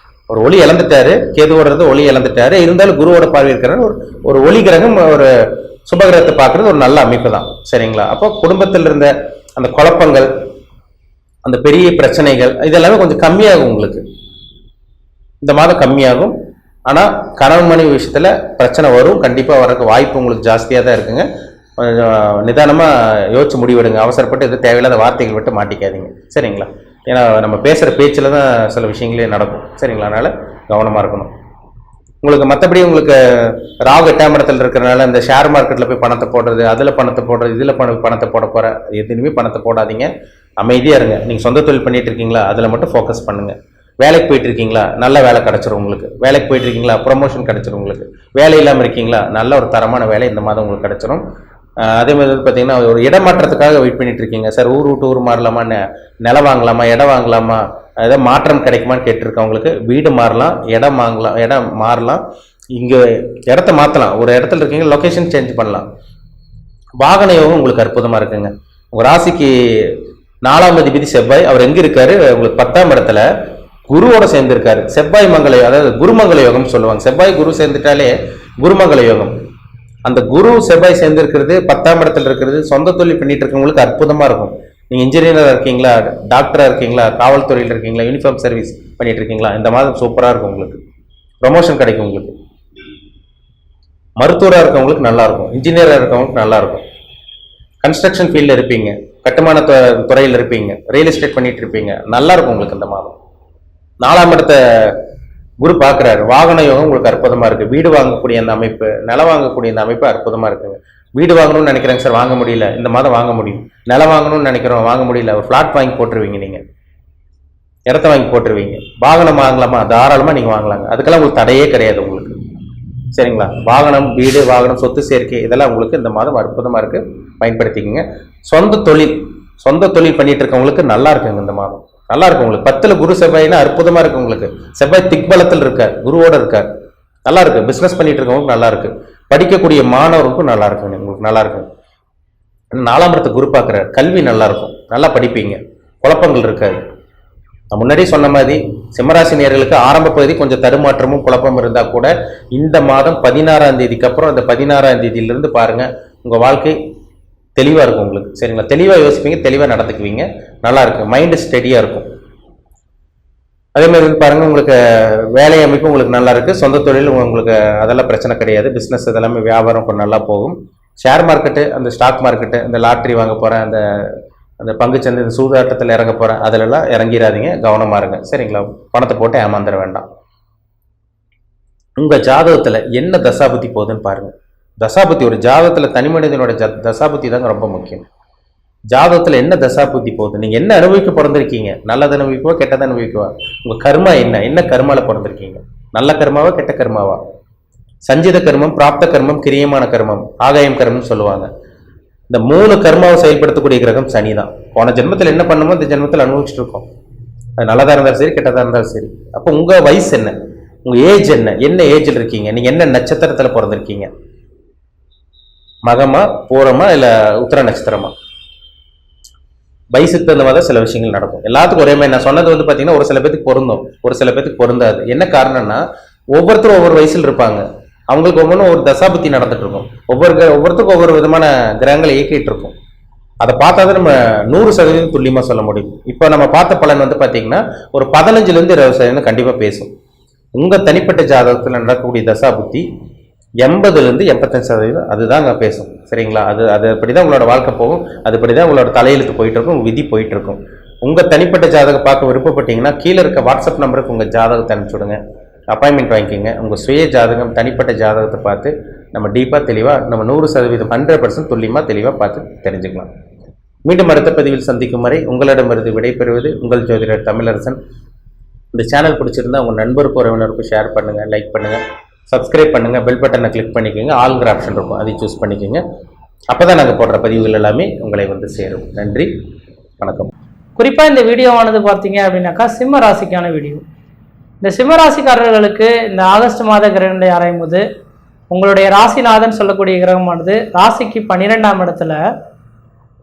ஒரு ஒளி இழந்துட்டாரு, கேதுவோட இருந்து ஒளி இழந்துட்டாரு, இருந்தாலும் குருவோட பார்வை இருக்கிறாரு. ஒரு ஒளி கிரகம் ஒரு சுபகிரகத்தை பார்க்கறது ஒரு நல்ல அமைப்பு தான், சரிங்களா? அப்போ குடும்பத்தில் இருந்த அந்த குழப்பங்கள், அந்த பெரிய பிரச்சனைகள் இதெல்லாமே கொஞ்சம் கம்மியாகும் உங்களுக்கு. இந்த மாதம் கம்மியாகும். ஆனா கணவன் மனைவி விஷயத்துல பிரச்சனை வரும், கண்டிப்பா வரக்கு வாய்ப்பு உங்களுக்கு ஜாஸ்தியா தான் இருக்குங்க. நிதானமா யோசிச்சு முடிவெடுங்க. அவசரப்பட்டு இது தேவையில்லாத வார்த்தைகள் விட்டு மாட்டிக்காதீங்க, சரிங்களா? ஏன்னா நம்ம பேசுற பேச்சுல தான் சில விஷயங்களே நடக்கும், சரிங்களா? அதனால கவனமா இருக்கணும். உங்களுக்கு மற்றபடி உங்களுக்கு ராகு 8ஆம் இடத்துல இருக்கிறனால இந்த ஷேர் மார்க்கெட்ல போய் பணத்தை போடுறது, அதுல பணத்தை போடுறது, இதுல பணத்தை போட போற எதுவுமே பணத்தை போடாதீங்க. அமைதியா இருங்க. நீங்க சொந்த தொழில் பண்ணிட்டு இருக்கீங்களா, அதுல மட்டும் ஃபோக்கஸ் பண்ணுங்க. வேலைக்கு போயிட்டு இருக்கீங்களா, நல்ல வேலை கிடைச்சிரும் உங்களுக்கு. வேலைக்கு போயிட்டு இருக்கீங்களா, ப்ரொமோஷன் கிடைச்சிரும் உங்களுக்கு. வேலை இல்லாமல் இருக்கீங்களா, நல்ல ஒரு தரமான வேலை இந்த மாதம் உங்களுக்கு கிடைச்சிரும். அதே மாதிரி பார்த்தீங்கன்னா, ஒரு இடமாற்றத்துக்காக வெயிட் பண்ணிட்டு இருக்கீங்க. சார் ஊர் விட்டு ஊர் மாறலாமா, நிலம் வாங்கலாமா, இடம் வாங்கலாமா, ஏதாவது மாற்றம் கிடைக்குமான்னு கேட்டிருக்கவங்களுக்கு வீடு மாறலாம், இடம் வாங்கலாம், இடம் மாறலாம், இங்க இடத்த மாற்றலாம். ஒரு இடத்துல இருக்கீங்க, லொகேஷன் சேஞ்ச் பண்ணலாம். வாகன யோகம் உங்களுக்கு அற்புதமா இருக்குங்க. உங்க ராசிக்கு 4ஆம் அதிபதி செவ்வாய், அவர் எங்க இருக்காரு? உங்களுக்கு 10ஆம் இடத்துல குருவோட சேர்ந்து இருக்காரு. செவ்வாய் மங்கள, அதாவது குருமங்கள யோகம் சொல்லுவாங்க. செவ்வாய் குரு சேர்ந்துட்டாலே குருமங்கள யோகம். அந்த குரு செவ்வாய் சேர்ந்து இருக்கிறது, 10ஆம் இடத்துல இருக்கிறது, சொந்த தொழில் பண்ணிட்டு இருக்கவங்களுக்கு அற்புதமா இருக்கும். நீங்க இன்ஜினியரா இருக்கீங்களா, டாக்டரா இருக்கீங்களா, காவல்துறையில் இருக்கீங்களா, யூனிஃபார்ம் சர்வீஸ் பண்ணிட்டு இருக்கீங்களா, இந்த மாதம் சூப்பரா இருக்கும் உங்களுக்கு. ப்ரொமோஷன் கிடைக்கும் உங்களுக்கு. மருத்துவராக இருக்கவங்களுக்கு நல்லா இருக்கும், இன்ஜினியரா இருக்கவங்களுக்கு நல்லா இருக்கும். கன்ஸ்ட்ரக்ஷன் ஃபீல்ட்ல இருப்பீங்க, கட்டுமான துறையில் இருப்பீங்க, ரியல் எஸ்டேட் பண்ணிட்டு இருப்பீங்க, நல்லா இருக்கும் உங்களுக்கு இந்த மாதம். 4ஆம் இடத்தை குரு பார்க்குறாரு. வாகன யோகம் உங்களுக்கு அற்புதமா இருக்கு. வீடு வாங்கக்கூடிய அந்த அமைப்பு, நிலம் வாங்கக்கூடிய அந்த அமைப்பு அற்புதமா இருக்குங்க. வீடு வாங்கணும்னு நினைக்கிறேங்க சார், வாங்க முடியல, இந்த மாதம் வாங்க முடியும். நிலம் வாங்கணும்னு நினைக்கிறோம், வாங்க முடியல, ஒரு ஃபிளாட் வாங்கி போட்டுருவீங்க, நீங்க இடத்த வாங்கி போட்டுருவீங்க. வாகனம் வாங்கலாமா, தாராளமா நீங்க வாங்கலாங்க. அதுக்கெல்லாம் உங்களுக்கு தடையே கிடையாது உங்களுக்கு, சரிங்களா? வாகனம், வீடு, வாகனம், சொத்து சேர்க்கை இதெல்லாம் உங்களுக்கு இந்த மாதம் அற்புதமா இருக்கு, பயன்படுத்திக்கங்க. சொந்த தொழில் பண்ணிட்டு இருக்கவங்களுக்கு நல்லா இருக்குங்க இந்த மாதம், நல்லா இருக்கும் உங்களுக்கு. 10ல குரு செவ்வாய்னா அற்புதமா இருக்கு உங்களுக்கு. செவ்வாய் திக்பலத்தில் இருக்கார், குருவோட இருக்கார், நல்லா இருக்கு. பிசினஸ் பண்ணிட்டு இருக்கவங்களுக்கு நல்லா இருக்கு. படிக்கக்கூடிய மாணவருக்கும் நல்லா இருக்கு, உங்களுக்கு நல்லா இருக்கு. 4ஆம் இடத்தை குரு பார்க்குறார், கல்வி நல்லா இருக்கும், நல்லா படிப்பீங்க, குழப்பங்கள் இருக்காது. நான் முன்னாடியே சொன்ன மாதிரி சிம்மராசி நேயர்களுக்கு ஆரம்ப பகுதி கொஞ்சம் தடுமாற்றமும் குழப்பம் இருந்தா கூட இந்த மாதம் 16ஆம் தேதிக்கு அப்புறம், அந்த 16ஆம் தேதியிலிருந்து பாருங்க உங்க வாழ்க்கை தெளிவா இருக்கும் உங்களுக்கு, சரிங்களா? தெளிவா யோசிப்பீங்க, தெளிவா நடந்துக்குவீங்க, நல்லா இருக்கு. மைண்ட் ஸ்டெடியா இருக்கும். அதே மாதிரி வந்து பாருங்க, உங்களுக்கு வேலை அமைப்பு உங்களுக்கு நல்லா இருக்கு, சொந்த தொழில் உங்களுக்கு அதெல்லாம் பிரச்சனை கிடையாது, பிஸ்னஸ் இதெல்லாமே வியாபாரம் கொஞ்சம் நல்லா போகும். ஷேர் மார்க்கெட்டு, அந்த ஸ்டாக் மார்க்கெட்டு, இந்த லாட்ரி வாங்க போறேன், அந்த அந்த பங்குச்சந்தை, இந்த சூதாட்டத்தில் இறங்க போறேன், அதிலெல்லாம் இறங்கிடாதீங்க, கவனமா இருங்க, சரிங்களா? பணத்தை போட்டு ஏமாந்துட வேண்டாம். உங்க ஜாதகத்துல என்ன தசாபுத்தி போகுதுன்னு பாருங்க. தசாபுத்தி, ஒரு ஜாதகத்துல தனி மனிதனோட தசாபுத்தி தாங்க ரொம்ப முக்கியம். ஜாதகத்துல என்ன தசாபுத்தி போகுது, நீங்க என்ன அனுபவிக்க பிறந்திருக்கீங்க, நல்லதை அனுபவிக்கவா கெட்டதை அனுபவிக்கவா, உங்க கர்மா என்ன கர்மால பிறந்திருக்கீங்க, நல்ல கர்மாவா கெட்ட கர்மாவா, சஞ்சித கர்மம், பிராப்த கர்மம், கிரியமான கர்மம், ஆகாயம் கர்மம் சொல்லுவாங்க. இந்த 3 கர்மாவை செயல்படுத்தக்கூடிய கிரகம் சனி தான். போன ஜென்மத்தில் என்ன பண்ணுமோ இந்த ஜென்மத்தில் அனுபவிச்சுட்டு இருக்கோம். அது நல்லதா இருந்தாலும் சரி, கெட்டதா இருந்தாலும் சரி. அப்போ உங்க வயசு என்ன, உங்க ஏஜ் என்ன ஏஜ்ல இருக்கீங்க, நீங்க என்ன நட்சத்திரத்துல பிறந்திருக்கீங்க, மகமா பூரமா இல்ல உத்தர நட்சத்திரமா, வயசுக்கு தகுந்த மாதிரி சில விஷயங்கள் நடக்கும். எல்லாத்துக்கும் ஒரே மாதிரி. நான் சொன்னது வந்து பாத்தீங்கன்னா ஒரு சில பேருக்கு பொருந்தும், ஒரு சில பேருக்கு பொருந்தாது. என்ன காரணம்னா ஒவ்வொருத்தரும் ஒவ்வொரு வயசுல இருப்பாங்க, அவங்களுக்கு ஒவ்வொன்றும் ஒரு தசாபுத்தி நடந்துட்டு இருக்கும், ஒவ்வொருத்தருக்கும் ஒவ்வொரு விதமான கிரகங்களை இயக்கிட்டு இருக்கும். அதை பார்த்தா தான் நம்ம 100% துல்லியமா சொல்ல முடியும். இப்போ நம்ம பார்த்த பலன் வந்து பாத்தீங்கன்னா ஒரு 15% 20% கண்டிப்பா பேசும். உங்க தனிப்பட்ட ஜாதகத்தில் நடக்கக்கூடிய தசாபுத்தி 80% 85% அதுதாங்க பேசும், சரிங்களா? அது அப்படிதான் உங்களோட வாழ்க்கை போகும், அதுபடிதான் உங்களோட தலையெழுத்து போயிட்டு இருக்கும், விதி போயிட்டு இருக்கும். உங்க தனிப்பட்ட ஜாதகம் பார்க்க விருப்பப்பட்டீங்கன்னா கீழே இருக்க வாட்ஸ்அப் நம்பருக்கு உங்க ஜாதகத்தை அனுப்பிச்சுடுங்க, அப்பாயின்மெண்ட் வாங்கிக்கோங்க. உங்க சுய ஜாதகம், தனிப்பட்ட ஜாதகத்தை பார்த்து நம்ம டீப்பாக தெளிவாக நம்ம 100% 100% துல்லியமாக தெளிவாக பார்த்து தெரிஞ்சுக்கலாம். மீண்டும் அடுத்த பதிவில் சந்திக்கும் வரை உங்களிடமிருந்து விடைபெறுவது உங்கள் ஜோதிடர் தமிழரசன். இந்த சேனல் பிடிச்சிருந்தா உங்கள் நண்பருக்கு உறவினருக்கும் ஷேர் பண்ணுங்கள், லைக் பண்ணுங்கள், சப்ஸ்கிரைப் பண்ணுங்கள், பெல் பட்டனை கிளிக் பண்ணிக்கோங்க, ஆல்ங்கிற ஆப்ஷன் இருக்கும் அதையும் சூஸ் பண்ணிக்கோங்க. அப்போ தான் நாங்கள் போடுற பதிவுகள் எல்லாமே உங்களை வந்து சேரும். நன்றி, வணக்கம். குறிப்பாக இந்த வீடியோவானது பார்த்தீங்க அப்படின்னாக்கா சிம்ம ராசிக்கான வீடியோ. இந்த சிம்ம ராசிக்காரர்களுக்கு இந்த ஆகஸ்ட் மாத கிரகங்களை ஆராயும் போது உங்களுடைய ராசிநாதன் சொல்லக்கூடிய கிரகமானது ராசிக்கு 12ஆம் இடத்துல,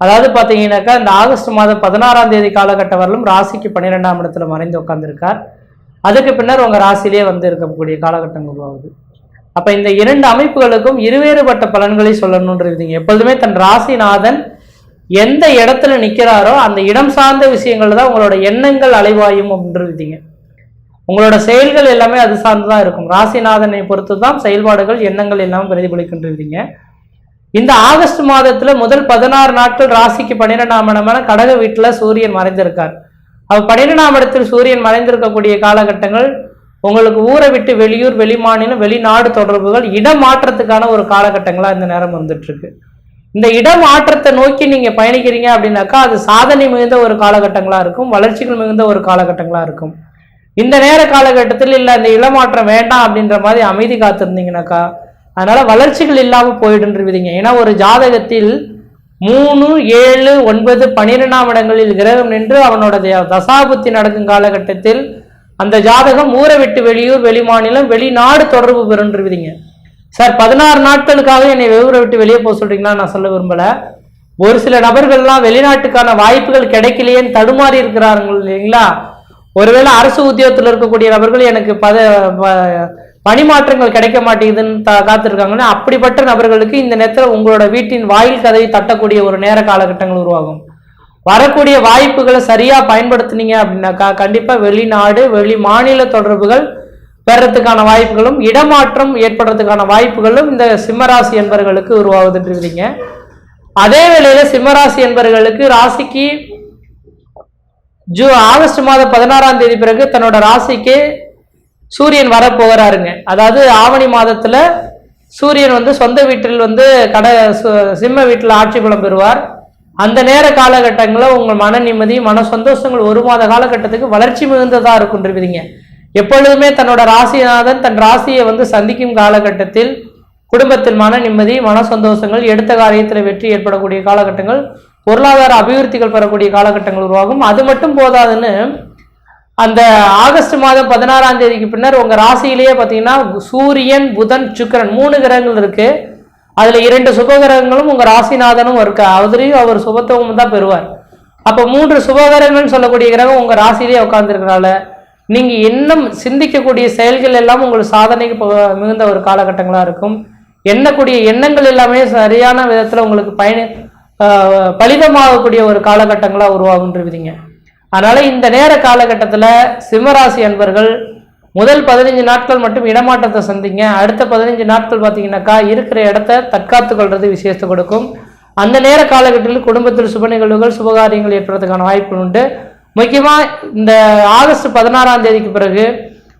அதாவது பார்த்தீங்கன்னாக்கா இந்த ஆகஸ்ட் மாதம் 16ஆம் தேதி காலகட்டம் வரலும் ராசிக்கு 12ஆம் இடத்துல மறைந்து உட்கார்ந்துருக்கார். அதுக்கு பின்னர் உங்கள் ராசியிலே வந்து இருக்கக்கூடிய காலகட்டம் உருவாகுது. அப்போ இந்த 2 அமைப்புகளுக்கும் இருவேறுபட்ட பலன்களை சொல்லணுன்றீங்க. எப்பொழுதுமே தன் ராசிநாதன் எந்த இடத்துல நிற்கிறாரோ அந்த இடம் சார்ந்த விஷயங்கள் தான் உங்களோட எண்ணங்கள் அலைவாயும் அப்படின்றீங்க. உங்களோட செயல்கள் எல்லாமே அது சார்ந்துதான் இருக்கும். ராசிநாதனை பொறுத்து தான் செயல்பாடுகள், எண்ணங்கள் எல்லாமே பிரதிபலிக்கின்றீங்க. இந்த ஆகஸ்ட் மாதத்துல முதல் 16 நாட்கள் ராசிக்கு 12ஆம் இடமான கடக வீட்டுல சூரியன் மறைந்திருக்கார். அவ 12ஆம் இடத்தில் சூரியன் மறைந்திருக்கக்கூடிய காலகட்டங்கள் உங்களுக்கு ஊரை விட்டு வெளியூர், வெளிமாநிலம், வெளிநாடு தொடர்புகள், இடமாற்றத்துக்கான ஒரு காலகட்டங்களா இந்த நேரம் வந்துட்டு இருக்கு. இந்த இடமாற்றத்தை நோக்கி நீங்க பயணிக்கிறீங்க அப்படின்னாக்கா அது சாதனை மிகுந்த ஒரு காலகட்டங்களா இருக்கும், வளர்ச்சிகள் மிகுந்த ஒரு காலகட்டங்களா இருக்கும். இந்த நேர காலகட்டத்தில் இல்லை இந்த இடமாற்றம் வேண்டாம் அப்படின்ற மாதிரி அமைதி காத்திருந்தீங்கன்னாக்கா அதனால வளர்ச்சிகள் இல்லாமல் போயிடுன்றீங்க. ஏன்னா ஒரு ஜாதகத்தில் 3, 7, 9, 12ஆம் இடங்களில் கிரகம் நின்று அவனோட தசாபுத்தி நடக்கும் காலகட்டத்தில் அந்த ஜாதகம் ஊரை விட்டு வெளியூர், வெளிமாநிலம், வெளிநாடு தொடர்பு பெறுன்றீங்க. சார் 16 நாட்களுக்காக என்னை ஊரை விட்டு வெளியே போக சொல்றீங்களா? நான் சொல்ல விரும்பல. ஒரு சில நபர்கள்லாம் வெளிநாட்டுக்கான வாய்ப்புகள் கிடைக்கலையேன்னு தடுமாறி இருக்கிறார்கள் இல்லைங்களா? ஒருவேளை அரசு உத்தியோகத்தில் இருக்கக்கூடிய நபர்கள் எனக்கு பணிமாற்றங்கள் கிடைக்க மாட்டேங்குதுன்னு காத்திருக்காங்கன்னா அப்படிப்பட்ட நபர்களுக்கு இந்த நேரத்தில் உங்களோட வீட்டின் வாயில் கதவை தட்டக்கூடிய ஒரு நேர காலகட்டங்கள் உருவாகும். வரக்கூடிய வாய்ப்புகளை சரியா பயன்படுத்தினீங்க அப்படின்னாக்கா கண்டிப்பா வெளிநாடு, வெளி மாநில தொடர்புகள் பெறத்துக்கான வாய்ப்புகளும், இடமாற்றம் ஏற்படுறதுக்கான வாய்ப்புகளும் இந்த சிம்மராசி என்பவர்களுக்கு உருவாகுதுன்றீங்க. அதே வேளையில சிம்மராசி என்பவர்களுக்கு ராசிக்கு ஆகஸ்ட் மாதம் 16ஆம் தேதி பிறகு தன்னோட ராசிக்கு சூரியன் வரப்போகிறாருங்க. அதாவது ஆவணி மாதத்துல சூரியன் வந்து சொந்த வீட்டில் வந்து சிம்ம வீட்டில் ஆட்சி பலம் பெறுவார். அந்த நேர காலகட்டங்களில் உங்கள் மன நிம்மதி, மன சந்தோஷங்கள் 1 மாத காலகட்டத்துக்கு வளர்ச்சி மிகுந்ததா இருக்குன்றீங்க. எப்பொழுதுமே தன்னோட ராசிநாதன் தன் ராசியை வந்து சந்திக்கும் காலகட்டத்தில் குடும்பத்தில் மன நிம்மதி, மன சந்தோஷங்கள், எடுத்த காரியத்தில் வெற்றி ஏற்படக்கூடிய காலகட்டங்கள், பொருளாதார அபிவிருத்திகள் பெறக்கூடிய காலகட்டங்கள் உருவாகும். அது மட்டும் போதாதுன்னு அந்த ஆகஸ்ட் மாதம் 16ஆம் தேதிக்கு பின்னர் உங்க ராசியிலேயே பார்த்தீங்கன்னா சூரியன், புதன், சுக்கிரன் 3 கிரகங்கள் இருக்கு. அதுல 2 சுபகிரகங்களும் உங்க ராசிநாதனும் இருக்கு. அவரையும் அவர் சுபத்துவம் தான் பெறுவார். அப்ப 3 சுபகிரகங்கள் சொல்லக்கூடிய கிரகம் உங்க ராசியிலேயே உட்கார்ந்துருக்கனால நீங்க இன்னும் சிந்திக்கக்கூடிய செயல்கள் எல்லாம் உங்களுக்கு சாதனைக்கு மிகுந்த ஒரு காலகட்டங்களா இருக்கும். எண்ணக்கூடிய எண்ணங்கள் எல்லாமே சரியான விதத்துல உங்களுக்கு பலிதமாகக்கூடிய ஒரு காலகட்டங்களா உருவாகுன்றீங்க. அதனால இந்த நேர காலகட்டத்தில் சிம்மராசி அன்பர்கள் முதல் 15 நாட்கள் மட்டும் இடமாற்றத்தை சந்திங்க. அடுத்த 15 நாட்கள் பார்த்தீங்கன்னாக்கா இருக்கிற இடத்த தற்காத்து கொள்வது விசேஷத்தை கொடுக்கும். அந்த நேர காலகட்டத்தில் குடும்பத்தில் சுப நிகழ்வுகள் சுபகாரியங்கள் ஏற்படுறதுக்கான வாய்ப்பு உண்டு. முக்கியமாக இந்த ஆகஸ்ட் 16ஆம் தேதிக்கு பிறகு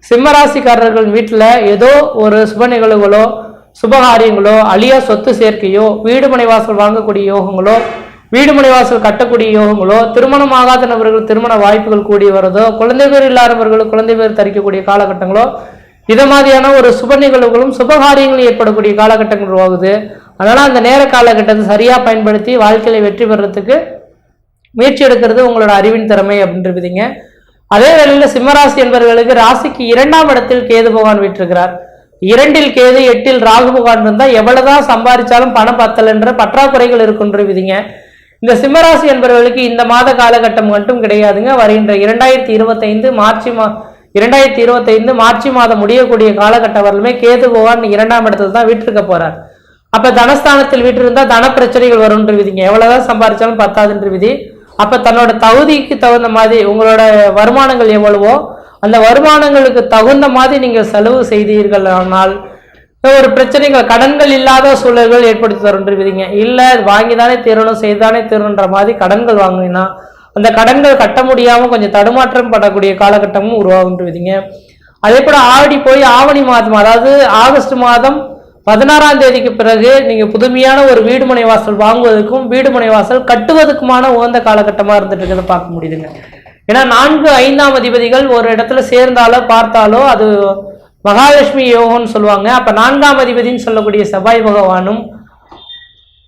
சிம்மராசிக்காரர்கள் வீட்டில் ஏதோ ஒரு சுப நிகழ்வுகளோ சுபகாரியங்களோ அழியா சொத்து சேர்க்கையோ வீடு மனை வாசல் வாங்கக்கூடிய யோகங்களோ வீடு மனை வாசல் கட்டக்கூடிய யோகங்களோ திருமணம் ஆகாத நபர்கள் திருமண வாய்ப்புகள் கூடி வரதோ குழந்தை பேர் இல்லாதவர்களுக்கு குழந்தை பேர் தரிக்கக்கூடிய காலகட்டங்களோ இதை மாதிரியான ஒரு சுப நிகழ்வுகளும் சுபகாரியங்களும் ஏற்படக்கூடிய காலகட்டங்கள் உருவாகுது. அதனால அந்த நேர காலகட்டத்தை சரியா பயன்படுத்தி வாழ்க்கையில வெற்றி பெறறதுக்கு முயற்சி எடுக்கிறது உங்களோட அறிவின் திறமை அப்படின்றதுங்க. அதே வேளையில சிம்மராசி என்பவர்களுக்கு ராசிக்கு 2ஆம் இடத்தில் கேது பகவான் வீற்றிருக்கிறார். 2இல் கேது 8இல் ராகு பகவான் இருந்தா எவ்வளவுதான் சம்பாதிச்சாலும் பணம் பத்தல் என்ற பற்றாக்குறைகள் இருக்குன்றவிதிங்க. இந்த சிம்மராசி என்பவர்களுக்கு இந்த மாத காலகட்டம் மட்டும் கிடையாதுங்க. வருகின்ற 2025 மார்ச் மாதம் முடியக்கூடிய காலகட்டம் வரலுமே கேது பகவான் 2ஆம் இடத்துல தான் வீற்றிருக்க போறார். அப்ப தனஸ்தானத்தில் வீற்றிருந்தா தன பிரச்சனைகள் வரும்ன்ற விதிங்க. எவ்வளவுதான் சம்பாதிச்சாலும் பத்தாதுன்ற விதி. அப்ப தன்னோட தகுதிக்கு தகுந்த மாதிரி உங்களோட வருமானங்கள் எவ்வளவோ அந்த வருமானங்களுக்கு தகுந்த மாதிரி நீங்கள் செலவு செய்தீர்கள் ஆனால் ஒரு பிரச்சனைகள் கடன்கள் இல்லாத சூழல்கள் ஏற்படுத்தி தருன்றவிதிங்க. இல்ல வாங்கிதானே தீரணும் செய்தானே தீரணுன்ற மாதிரி கடன்கள் வாங்கினா அந்த கடன்கள் கட்ட முடியாம கொஞ்சம் தடுமாற்றம் படக்கூடிய காலகட்டமும் உருவாகுன்றவிதிங்க. அதே போல ஆடி போய் ஆவணி மாதம் அதாவது ஆகஸ்ட் மாதம் 16ஆம் தேதிக்கு பிறகு நீங்க புதுமையான ஒரு வீடு மனை வாசல் வாங்குவதற்கும் வீடு மனை வாசல் கட்டுவதற்குமான உகந்த காலகட்டமா இருந்துட்டு இருக்கிறத பார்க்க முடியுதுங்க. ஏன்னா 4, 5ஆம் அதிபதிகள் ஒரு இடத்துல சேர்ந்தாலோ பார்த்தாலோ அது மகாலட்சுமி யோகம்னு சொல்லுவாங்க. அப்ப 4ஆம் அதிபதினு சொல்லக்கூடிய செவ்வாய் பகவானும்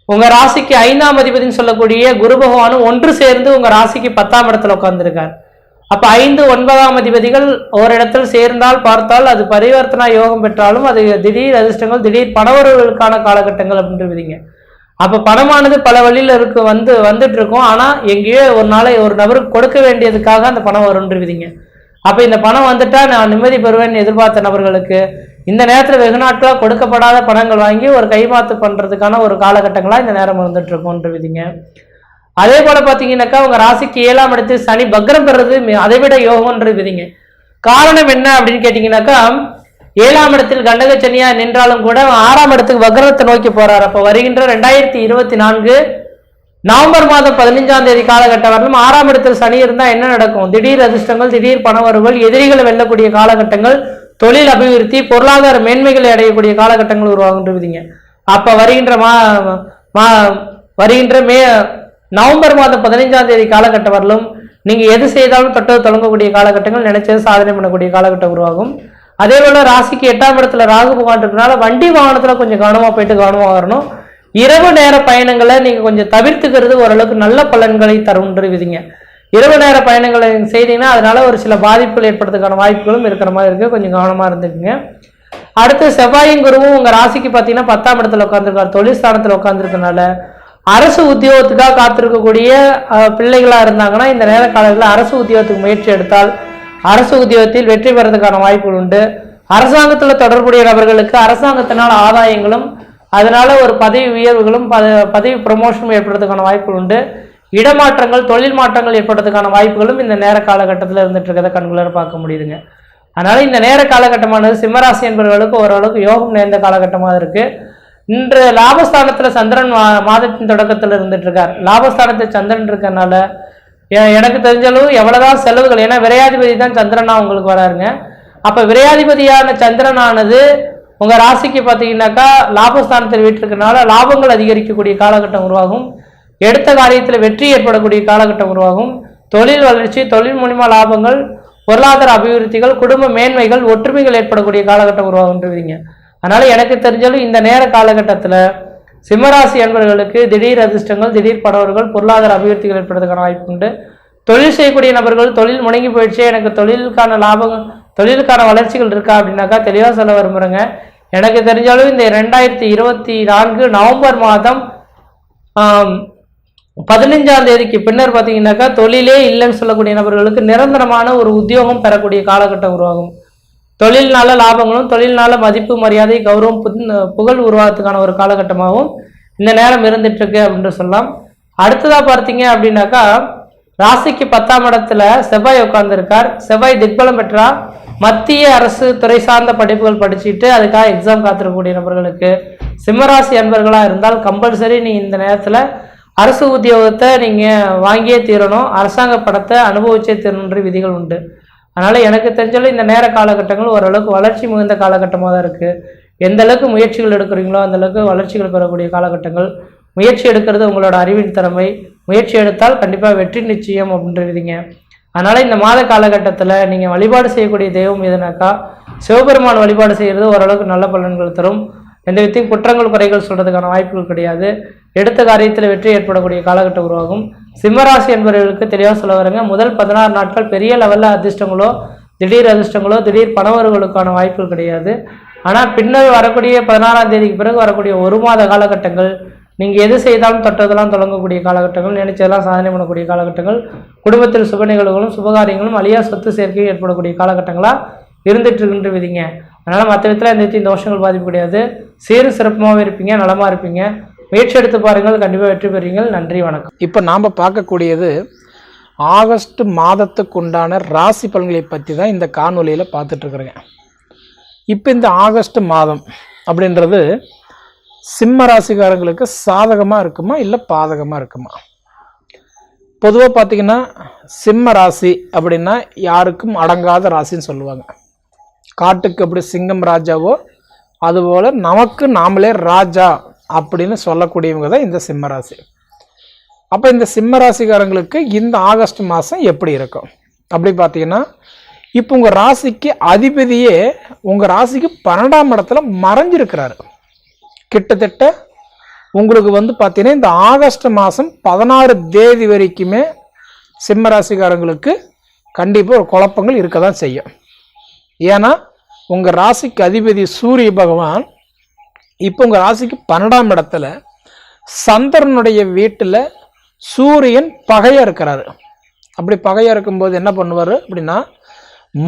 உங்க ராசிக்கு 5ஆம் அதிபதினு சொல்லக்கூடிய குரு பகவானும் ஒன்று சேர்ந்து உங்க ராசிக்கு 10ஆம் இடத்துல உட்கார்ந்துருக்கார். அப்ப 5, 9ஆம் அதிபதிகள் ஒரு இடத்தில் சேர்ந்தால் பார்த்தால் அது பரிவர்த்தனா யோகம் பெற்றாலும் அது திடீர் அதிர்ஷ்டங்கள் திடீர் பணவரவுகளுக்கான காலகட்டங்கள் அப்படின்றவிதிங்க. அப்ப பணமானது பல வழியில இருக்கு வந்துட்டு இருக்கும். ஆனா எங்கேயோ ஒரு நபருக்கு கொடுக்க வேண்டியதுக்காக அந்த பணம் வரும்ன்றவிதிங்க. அப்ப இந்த பணம் வந்துட்டா நான் நிம்மதி பெறுவேன்னு எதிர்பார்த்த நபர்களுக்கு இந்த நேரத்துல வெகு நாட்களா கொடுக்கப்படாத பணங்கள் வாங்கி ஒரு கைமாத்து பண்றதுக்கான ஒரு காலகட்டங்களா இந்த நேரம் வந்துட்டு இருக்கும்ன்றவிதிங்க. அதே போல பாத்தீங்கன்னாக்கா உங்க ராசிக்கு 7ஆம் இடத்தில் சனி பக்ரம் பெறது அதை விட யோகம்ன்றவிதிங்க. காரணம் என்ன அப்படின்னு கேட்டீங்கன்னாக்கா 7ஆம் இடத்தில் கண்டக சனியா நின்றாலும் கூட 6ஆம் இடத்துக்கு வக்ரத்தை நோக்கி போறார். அப்ப வருகின்ற 2024 நவம்பர் மாதம் 15ஆம் தேதி காலகட்டம் வரலும் 6ஆம் இடத்தில் சனி இருந்தா என்ன நடக்கும்? திடீர் அதிர்ஷ்டங்கள் திடீர் பணவரவுகள் எதிரிகளை வெல்லக்கூடிய காலகட்டங்கள் தொழில் அபிவிருத்தி பொருளாதார மேன்மைகளை அடையக்கூடிய காலகட்டங்கள் உருவாகுன்றவிதிங்க. அப்ப வருகின்ற நவம்பர் மாதம் 15ஆம் தேதி காலகட்டம் வரலும் நீங்க எது செய்தாலும் தொட்டது தொடங்கக்கூடிய காலகட்டங்கள் நினைச்சது சாதனை பண்ணக்கூடிய காலகட்டம் உருவாகும். அதே போல ராசிக்கு 8ஆம் இடத்துல ராகு பகவான் இருக்கனால வண்டி வாகனத்துல கொஞ்சம் கவனமா போயிட்டு கவனமா வரணும். இரவு நேர பயணங்களை நீங்க கொஞ்சம் தவிர்த்துக்கிறது ஓரளவுக்கு நல்ல பலன்களை தரும்ன்றவிதிங்க. இரவு நேர பயணங்களை செய்தீங்கன்னா அதனால ஒரு சில பாதிப்புகள் ஏற்படுறதுக்கான வாய்ப்புகளும் இருக்கிற மாதிரி இருக்கு. கொஞ்சம் கவனமா இருந்துக்குங்க. அடுத்து செவ்வாயும் குருவும் உங்க ராசிக்கு பாத்தீங்கன்னா 10ஆம் இடத்துல உட்காந்துருக்காரு. தொழில் ஸ்தானத்துல உட்காந்துருக்கனால அரசு உத்தியோகத்துக்காக காத்திருக்கக்கூடிய பிள்ளைகளா இருந்தாங்கன்னா இந்த நேர காலத்தில் அரசு உத்தியோகத்துக்கு முயற்சி எடுத்தால் அரசு உத்தியோகத்தில் வெற்றி பெறதுக்கான வாய்ப்புகள் உண்டு. அரசாங்கத்துல தொடர்புடைய நபர்களுக்கு அரசாங்கத்தினால் ஆதாயங்களும் அதனால ஒரு பதவி உயர்வுகளும் பதவி ப்ரமோஷனும் ஏற்படுறதுக்கான வாய்ப்புகள் உண்டு. இடமாற்றங்கள் தொழில் மாற்றங்கள் ஏற்படுறதுக்கான வாய்ப்புகளும் இந்த நேர காலகட்டத்தில் இருந்துட்டு இருக்கிறத கண்குள்ளார பார்க்க முடியுதுங்க. அதனால இந்த நேர காலகட்டமானது சிம்மராசி என்பவர்களுக்கு ஓரளவுக்கு யோகம் நேர்ந்த காலகட்டமாக இருக்கு. இன்று லாபஸ்தானத்துல சந்திரன் மாதத்தின் தொடக்கத்தில் இருந்துட்டு இருக்கார். லாபஸ்தானத்தில் சந்திரன் இருக்கனால எனக்கு தெரிஞ்சளவு எவ்வளவுதான் செலவுகள், ஏன்னா விரையாதிபதி தான் சந்திரனா உங்களுக்கு வராருங்க. அப்ப விரையாதிபதியான சந்திரனானது உங்க ராசிக்கு பார்த்தீங்கன்னாக்கா லாபஸ்தானத்தில் வீட்டிருக்கனால லாபங்கள் அதிகரிக்கக்கூடிய காலகட்டம் உருவாகும். எடுத்த காரியத்தில் வெற்றி ஏற்படக்கூடிய காலகட்டம் உருவாகும். தொழில் வளர்ச்சி தொழில் மூலிமா லாபங்கள் பொருளாதார அபிவிருத்திகள் குடும்ப மேன்மைகள் ஒற்றுமைகள் ஏற்படக்கூடிய காலகட்டம் உருவாகுன்றீங்க. அதனால எனக்கு தெரிஞ்சாலும் இந்த நேர காலகட்டத்தில் சிம்மராசி என்பவர்களுக்கு திடீர் அதிர்ஷ்டங்கள் திடீர் படவர்கள் பொருளாதார அபிவிருத்திகள் ஏற்படுறதுக்கான வாய்ப்பு உண்டு. தொழில் செய்யக்கூடிய நபர்கள் தொழில் முடங்கி போயிடுச்சு எனக்கு தொழிலுக்கான லாபம் தொழிலுக்கான வளர்ச்சிகள் இருக்கா அப்படின்னாக்கா தெளிவாக சொல்ல விரும்புகிறேங்க. எனக்கு தெரிஞ்சாலும் இந்த 2024 நவம்பர் மாதம் 15ஆம் தேதிக்கு பின்னர் பார்த்தீங்கன்னாக்கா தொழிலே இல்லைன்னு சொல்லக்கூடிய நபர்களுக்கு நிரந்தரமான ஒரு உத்தியோகம் பெறக்கூடிய காலகட்டம் உருவாகும். தொழில்னால லாபங்களும் தொழில்னால மதிப்பு மரியாதை கௌரவம் புகழ் உருவாகிறதுக்கான ஒரு காலகட்டமாகவும் இந்த நேரம் இருந்துட்டு இருக்கு அப்படின்னு சொல்லலாம். அடுத்ததா பார்த்தீங்க அப்படின்னாக்கா ராசிக்கு 10ஆம் இடத்துல செவ்வாய் உட்கார்ந்துருக்கார். செவ்வாய் திக்பலம் பெற்றார். மத்திய அரசு துறை சார்ந்த படிப்புகள் படிச்சுட்டு அதுக்காக எக்ஸாம் காத்திருக்கக்கூடிய நபர்களுக்கு, சிம்மராசி அன்பர்களாக இருந்தால் கம்பல்சரி நீங்கள் இந்த நேரத்தில் அரசு உத்தியோகத்தை நீங்கள் வாங்கியே தீரணும், அரசாங்க படத்தை அனுபவிச்சே தீரணுன்ற விதிகள் உண்டு. அதனால் எனக்கு தெரிஞ்சாலும் இந்த நேர காலகட்டங்கள் ஓரளவுக்கு வளர்ச்சி மிகுந்த காலகட்டமாக தான் இருக்குது. எந்த அளவுக்கு முயற்சிகள் எடுக்கிறீங்களோ அந்த அளவுக்கு வளர்ச்சிகள் பெறக்கூடிய காலகட்டங்கள். முயற்சி எடுக்கிறது உங்களோட அறிவின் திறமை. முயற்சி எடுத்தால் கண்டிப்பாக வெற்றி நிச்சயம் அப்படின்றீங்க. அதனால் இந்த மாத காலகட்டத்தில் நீங்கள் வழிபாடு செய்யக்கூடிய தெய்வம் எதுனாக்கா சிவபெருமான் வழிபாடு செய்கிறது ஓரளவுக்கு நல்ல பலன்கள் தரும். எந்த விதத்தையும் குற்றங்கள் குறைகள் சொல்கிறதுக்கான வாய்ப்புகள் கிடையாது. எடுத்த காரியத்தில் வெற்றி ஏற்படக்கூடிய காலகட்டம் உருவாகும். சிம்மராசி என்பவர்களுக்கு தெளிவாக சொல்ல வரங்க, முதல் 16 நாட்கள் பெரிய லெவலில் அதிர்ஷ்டங்களோ திடீர் பணவர்களுக்கான வாய்ப்புகள் கிடையாது. ஆனால் பின்னர் வரக்கூடிய 16ஆம் தேதிக்கு பிறகு வரக்கூடிய 1 மாத காலகட்டங்கள் நீங்கள் எது செய்தாலும் தொட்டதெல்லாம் தொடங்கக்கூடிய காலகட்டங்கள், நினைச்சதெல்லாம் சாதனை பண்ணக்கூடிய காலகட்டங்கள், குடும்பத்தில் சுப நிகழ்வுகளும் சுபகாரியங்களும் அழியா சொத்து சேர்க்கையும் ஏற்படக்கூடிய காலகட்டங்களாக இருந்துட்டு இருக்குன்ற விதிங்க. அதனால் மற்ற விதத்தில் இந்த தோஷங்கள் பாதிப்பு கிடையாது. சீரும் சிறப்புமாகவும் இருப்பீங்க, நலமாக இருப்பீங்க. முயற்சி எடுத்து பாருங்கள், கண்டிப்பாக வெற்றி பெறுவீங்கள். நன்றி, வணக்கம். இப்போ நாம் பார்க்கக்கூடியது ஆகஸ்ட் மாதத்துக்கு உண்டான ராசி பலன்களை பற்றி தான் இந்த காணொலியில் பார்த்துட்ருக்குறேங்க. இப்போ இந்த ஆகஸ்ட் மாதம் அப்படின்றது சிம்ம ராசிக்காரங்களுக்கு சாதகமாக இருக்குமா இல்லை பாதகமாக இருக்குமா? பொதுவாக பார்த்தீங்கன்னா சிம்ம ராசி அப்படின்னா யாருக்கும் அடங்காத ராசின்னு சொல்லுவாங்க. காட்டுக்கு எப்படி சிங்கம் ராஜாவோ அதுபோல் நமக்கு நாமளே ராஜா அப்படின்னு சொல்லக்கூடியவங்க தான் இந்த சிம்ம ராசி. அப்போ இந்த சிம்ம ராசிக்காரங்களுக்கு இந்த ஆகஸ்ட் மாதம் எப்படி இருக்கும் அப்படி பார்த்தீங்கன்னா, இப்போ உங்கள் ராசிக்கு அதிபதியே உங்கள் ராசிக்கு 12ஆம் இடத்துல மறைஞ்சிருக்கிறாரு. கிட்டத்தட்ட உங்களுக்கு பார்த்தீங்கன்னா இந்த ஆகஸ்ட் மாதம் 16 தேதி வரைக்குமே சிம்ம ராசிக்காரங்களுக்கு கண்டிப்பாக ஒரு குழப்பங்கள் இருக்க தான் செய்யும். ஏன்னா உங்கள் ராசிக்கு அதிபதி சூரிய பகவான் இப்போ உங்கள் ராசிக்கு 12ஆம் இடத்துல சந்திரனுடைய வீட்டில் சூரியன் பகையாக இருக்கிறாரு. அப்படி பகையாக இருக்கும்போது என்ன பண்ணுவார் அப்படின்னா,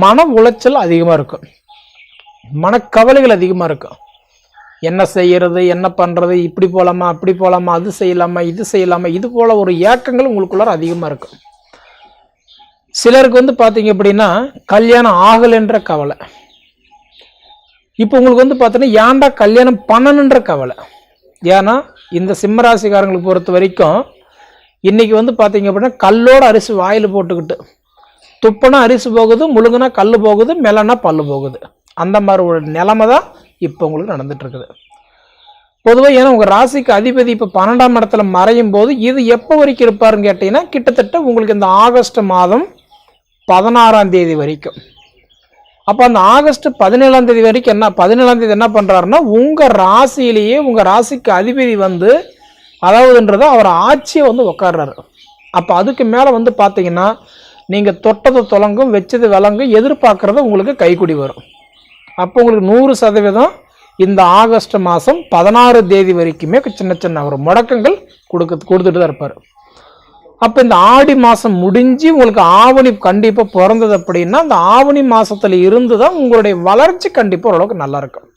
மன உளைச்சல் அதிகமாக இருக்கும், மனக்கவலைகள் அதிகமாக இருக்கும். என்ன செய்யறது, என்ன பண்ணுறது, இப்படி போகலாமா அப்படி போகலாமா, அது செய்யலாமா இது செய்யலாமா, இது போல் ஒரு ஏக்கங்கள் உங்களுக்குள்ளார அதிகமாக இருக்கும். சிலருக்கு பார்த்தீங்க அப்படின்னா கல்யாணம் ஆகலைன்ற கவலை. இப்போ உங்களுக்கு பார்த்தீங்கன்னா ஏன்டா கல்யாணம் பண்ணணுன்ற கவலை. ஏன்னா இந்த சிம்மராசிக்காரங்களுக்கு பொறுத்த வரைக்கும் இன்னைக்கு பார்த்தீங்க அப்படின்னா கல்லோட அரிசி வாயில் போட்டுக்கிட்டு துப்புனா அரிசி போகுது, முழுங்குனா கல் போகுது, மெலனா பல்லு போகுது. அந்த மாதிரி ஒரு நிலைமை தான் இப்போ உங்களுக்கு நடந்துட்டு இருக்குது. பொதுவாக ஏன்னா உங்கள் ராசிக்கு அதிபதி இப்போ 12ஆம் இடத்துல மறையும் போது இது எப்போ வரைக்கும் இருப்பாருன்னு கேட்டீங்கன்னா, கிட்டத்தட்ட உங்களுக்கு இந்த ஆகஸ்ட் மாதம் 16ஆம் தேதி வரைக்கும். அப்போ அந்த ஆகஸ்ட் 17ஆம் தேதி வரைக்கும் என்ன 17ஆம் தேதி என்ன பண்ணுறாருன்னா, உங்கள் ராசியிலேயே உங்கள் ராசிக்கு அதிபதி அதாவதுன்றது அவர் ஆட்சியை உட்கார்றாரு. அப்போ அதுக்கு மேலே பார்த்தீங்கன்னா நீங்கள் தொட்டது தொலங்கும், வச்சது விளங்கும், எதிர்பார்க்குறது உங்களுக்கு கைக்குடி வரும். அப்போ உங்களுக்கு 100% இந்த ஆகஸ்ட் மாதம் 16 தேதி வரைக்குமே சின்ன சின்ன ஒரு முடக்கங்கள் கொடுத்துட்டு தான் இருப்பார். அப்போ இந்த ஆடி மாதம் முடிஞ்சு உங்களுக்கு ஆவணி கண்டிப்பாக பிறந்தது அப்படின்னா, அந்த ஆவணி மாதத்தில் இருந்து தான் உங்களுடைய வளர்ச்சி கண்டிப்பாக ஓரளவுக்கு நல்லா இருக்கும்.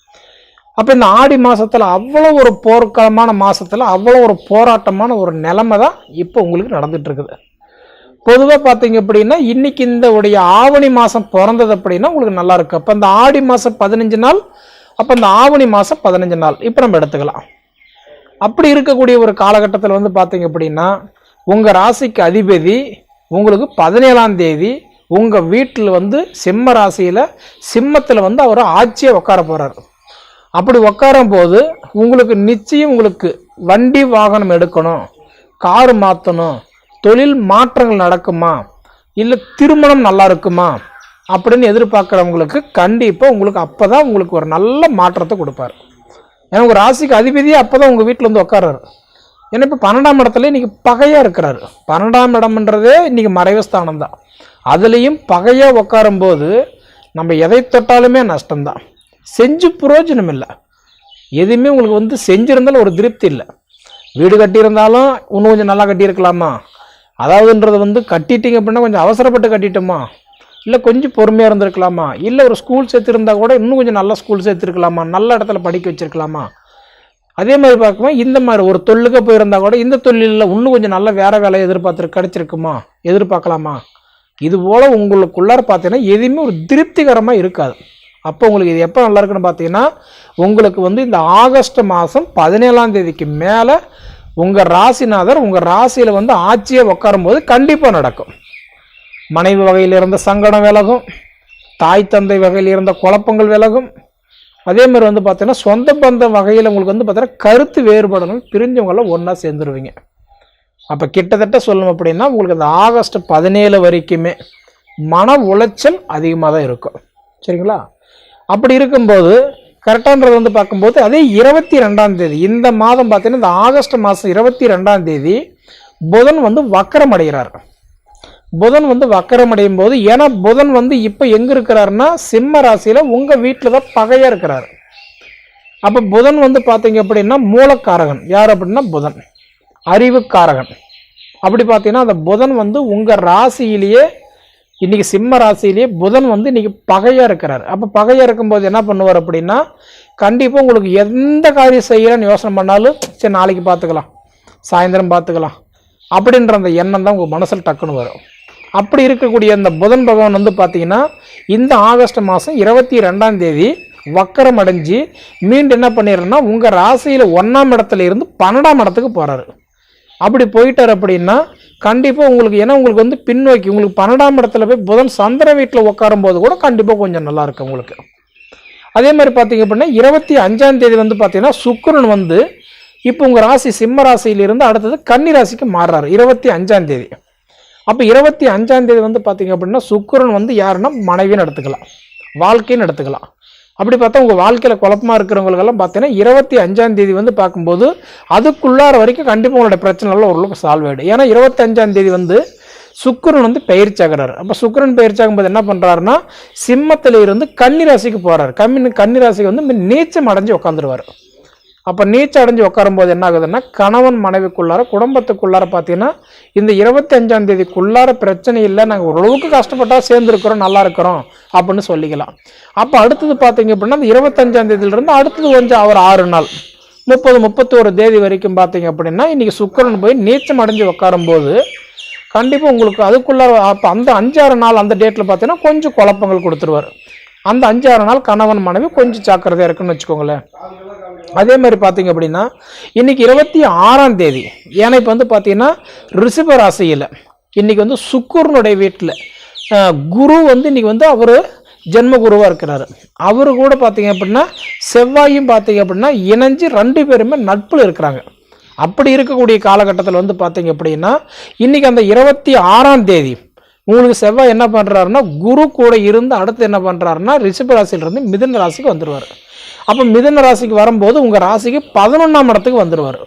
அப்போ இந்த ஆடி மாதத்தில் அவ்வளோ ஒரு போர்க்காலமான மாதத்தில் அவ்வளோ ஒரு போராட்டமான ஒரு நிலைமை தான் இப்போ உங்களுக்கு நடந்துட்டு இருக்குது. பொதுவாக பார்த்தீங்க அப்படின்னா இன்னைக்கு இந்த உடைய ஆவணி மாதம் பிறந்தது அப்படின்னா உங்களுக்கு நல்லா இருக்கு. அப்போ இந்த ஆடி மாதம் 15 நாள், அப்போ இந்த ஆவணி மாதம் 15 நாள் இப்போ நம்ம எடுத்துக்கலாம். அப்படி இருக்கக்கூடிய ஒரு காலகட்டத்தில் பார்த்தீங்க அப்படின்னா உங்கள் ராசிக்கு அதிபதி உங்களுக்கு 17ஆம் தேதி உங்கள் வீட்டில் சிம்ம ராசியில் சிம்மத்தில் அவர் ஆட்சியை உட்கார போகிறார். அப்படி உட்காரும் போது உங்களுக்கு நிச்சயம் உங்களுக்கு வண்டி வாகனம் எடுக்கணும், காரு மாற்றணும், தொழில் மாற்றங்கள் நடக்குமா, இல்லை திருமணம் நல்லா இருக்குமா அப்படின்னு எதிர்பார்க்குறவங்களுக்கு கண்டிப்பாக உங்களுக்கு அப்போ தான் உங்களுக்கு ஒரு நல்ல மாற்றத்தை கொடுப்பார். ஏன்னா உங்கள் ராசிக்கு அதிபதியே அப்போ தான் உங்கள் வீட்டில் உட்கார்றாரு. ஏன்னா இப்போ 12ஆம் இடத்துல இன்றைக்கி பகையாக இருக்கிறாரு. 12ஆம் இடம்ன்றதே இன்றைக்கி மறைவு ஸ்தானம் தான். அதுலேயும் பகையாக உட்காரும்போது நம்ம எதை தொட்டாலுமே நஷ்டம்தான், செஞ்சு பிரயோஜனம் இல்லை. எதுவுமே உங்களுக்கு செஞ்சுருந்தாலும் ஒரு திருப்தி இல்லை. வீடு கட்டியிருந்தாலும் இன்னும் கொஞ்சம் நல்லா கட்டியிருக்கலாமா, அதாவதுன்றது கட்டிட்டீங்க அப்படின்னா கொஞ்சம் அவசரப்பட்டு கட்டிட்டோமா, இல்லை கொஞ்சம் பொறுமையாக இருந்திருக்கலாமா, இல்லை ஒரு ஸ்கூல் சேர்த்துருந்தா கூட இன்னும் கொஞ்சம் நல்ல ஸ்கூல் சேர்த்துருக்கலாமா, நல்ல இடத்துல படிக்க வச்சிருக்கலாமா, அதே மாதிரி பார்க்கும்போது இந்த மாதிரி ஒரு தொழிலுக்கு போயிருந்தா கூட இந்த தொழிலில் இன்னும் கொஞ்சம் நல்ல வேற வேலையை கிடைச்சிருக்குமா, எதிர்பார்க்கலாமா, இது போல் உங்களுக்குள்ளார பார்த்தீங்கன்னா எதுவுமே ஒரு திருப்திகரமாக இருக்காது. அப்போ உங்களுக்கு இது எப்போ நல்லா இருக்குன்னு பார்த்தீங்கன்னா, உங்களுக்கு இந்த ஆகஸ்ட் மாதம் 17ஆம் தேதிக்கு மேலே உங்கள் ராசிநாதர் உங்கள் ராசியில் ஆட்சியை உட்காரும்போது கண்டிப்பாக நடக்கும். மனைவி வகையில் இருந்த சங்கடம் விலகும், தாய் தந்தை வகையில் இருந்த குழப்பங்கள் விலகும். அதே மாதிரி பார்த்தீங்கன்னா சொந்த பந்த வகையில் உங்களுக்கு பார்த்தீங்கன்னா கருத்து வேறுபாடுகள் பிரிஞ்சவங்களாம் ஒன்றா சேர்ந்துருவீங்க. அப்போ கிட்டத்தட்ட சொல்லணும் அப்படின்னா உங்களுக்கு அந்த ஆகஸ்ட் 17 வரைக்குமே மன உளைச்சல் அதிகமாக தான் இருக்கும். சரிங்களா? அப்படி இருக்கும்போது கரெக்டான்றது பார்க்கும்போது அதே 22ஆம் தேதி இந்த மாதம் பார்த்தீங்கன்னா இந்த ஆகஸ்ட் மாதம் 22ஆம் தேதி புதன் வக்கரம் அடைகிறார். புதன் வக்கரம் அடையும் போது, ஏன்னா புதன் இப்போ எங்கே இருக்கிறாருன்னா சிம்ம ராசியில் உங்கள் வீட்டில் தான் பகையாக இருக்கிறார். அப்போ புதன் பார்த்தீங்க அப்படின்னா மூலக்காரகன் யார் அப்படின்னா புதன், அறிவுக்காரகன். அப்படி பார்த்தீங்கன்னா அந்த புதன் உங்கள் ராசியிலேயே இன்னைக்கு சிம்ம ராசியிலேயே புதன் இன்னைக்கு பகையாக இருக்கிறார். அப்போ பகையாக இருக்கும்போது என்ன பண்ணுவார் அப்படின்னா, கண்டிப்பாக உங்களுக்கு எந்த காரியம் செய்யலான்னு யோசனை பண்ணாலும் சரி நாளைக்கு பார்த்துக்கலாம், சாயந்தரம் பார்த்துக்கலாம் அப்படின்ற அந்த எண்ணம் தான் உங்கள் மனசில் டக்குன்னு வரும். அப்படி இருக்கக்கூடிய அந்த புதன் பகவான் பார்த்தீங்கன்னா இந்த ஆகஸ்ட் மாதம் 22ஆம் தேதி வக்கரம் அடைஞ்சு மீண்டும் என்ன பண்ணிடுறேன்னா உங்கள் ராசியில் 1ஆம் இடத்துல இருந்து 12ஆம் இடத்துக்கு போகிறாரு. அப்படி போயிட்டார் அப்படின்னா கண்டிப்பாக உங்களுக்கு, ஏன்னா உங்களுக்கு பின்னோக்கி உங்களுக்கு 12ஆம் இடத்துல போய் புதன் சந்திர வீட்டில் உட்காரும் போது கூட கண்டிப்பாக கொஞ்சம் நல்லா இருக்கும் உங்களுக்கு. அதே மாதிரி பார்த்தீங்க அப்படின்னா 25ஆம் தேதி பார்த்தீங்கன்னா சுக்கிரன் இப்போ உங்கள் ராசி சிம்ம ராசியிலிருந்து அடுத்தது கன்னி ராசிக்கு மாறுறாரு 25ஆம் தேதி. அப்போ 25ஆம் தேதி பார்த்தீங்க அப்படின்னா சுக்கிரன் யாருன்னா மனைவின்னு எடுத்துக்கலாம், வாழ்க்கைன்னு எடுத்துக்கலாம். அப்படி பார்த்தா உங்கள் வாழ்க்கையில் குழப்பமாக இருக்கிறவங்களுக்கெல்லாம் பார்த்தீங்கன்னா 25ஆம் தேதி பார்க்கும்போது அதுக்குள்ளார வரைக்கும் கண்டிப்பாக உங்களோட பிரச்சனைலாம் ஓரளவுக்கு சால்வ் ஆகிடும். ஏன்னா 25ஆம் தேதி சுக்கிரன் பயிற்சியாகிறார். அப்போ சுக்கிரன் பயிற்சியாகும் போது என்ன பண்ணுறாருன்னா சிம்மத்தில் இருந்து கன்னி ராசிக்கு போகிறார். கன்னி ராசிக்கு நீச்சம் அடைஞ்சு உட்காந்துருவார். அப்போ நீச்சம் அடைஞ்சு உட்காரும் போது என்ன ஆகுதுன்னா கணவன் மனைவிக்குள்ளார குடும்பத்துக்குள்ளார பார்த்தீங்கன்னா இந்த 25ஆம் தேதிக்குள்ளார பிரச்சனை இல்லை, நாங்கள் ஓரளவுக்கு கஷ்டப்பட்டா சேர்ந்துருக்கிறோம், நல்லா இருக்கிறோம் அப்படின்னு சொல்லிக்கலாம். அப்போ அடுத்தது பார்த்தீங்க அப்படின்னா அந்த 25ஆம் தேதியிலிருந்து அடுத்தது கொஞ்சம் அவர் 6 நாள் 30-31 தேதி வரைக்கும் பார்த்தீங்க அப்படின்னா இன்னைக்கு சுக்கிரன் போய் நீச்சம் அடைஞ்சு உட்காரும் போது கண்டிப்பாக உங்களுக்கு அதுக்குள்ளார அப்போ அந்த 5-6 நாள் அந்த டேட்டில் பார்த்தீங்கன்னா கொஞ்சம் குழப்பங்கள் கொடுத்துருவார். அந்த 5-6 நாள் கணவன் மனைவி கொஞ்சம் ஜாக்கிரதையாக இருக்குன்னு வச்சுக்கோங்களேன். அதே மாதிரி பார்த்தீங்க அப்படின்னா இன்னைக்கு 26ஆம் தேதி, ஏன்னா இப்போ பார்த்தீங்கன்னா ரிஷப ராசியில் இன்னைக்கு சுக்கிரனுடைய வீட்டில் குரு இன்னைக்கு அவர் ஜென்ம குருவாக இருக்கிறாரு. அவரு கூட பார்த்தீங்க அப்படின்னா செவ்வாயும் பார்த்தீங்க அப்படின்னா இணைஞ்சு 2 பேருமே நட்பில் இருக்கிறாங்க. அப்படி இருக்கக்கூடிய காலகட்டத்தில் பார்த்தீங்க அப்படின்னா இன்னைக்கு அந்த 26ஆம் தேதி உங்களுக்கு செவ்வாய் என்ன பண்ணுறாருன்னா குரு கூட இருந்து அடுத்து என்ன பண்ணுறாருன்னா ரிஷப ராசியிலிருந்து மிதுன ராசிக்கு வந்துடுவார். அப்போ மிதுன ராசிக்கு வரும்போது உங்கள் ராசிக்கு 11ஆம் இடத்துக்கு வந்துடுவார்.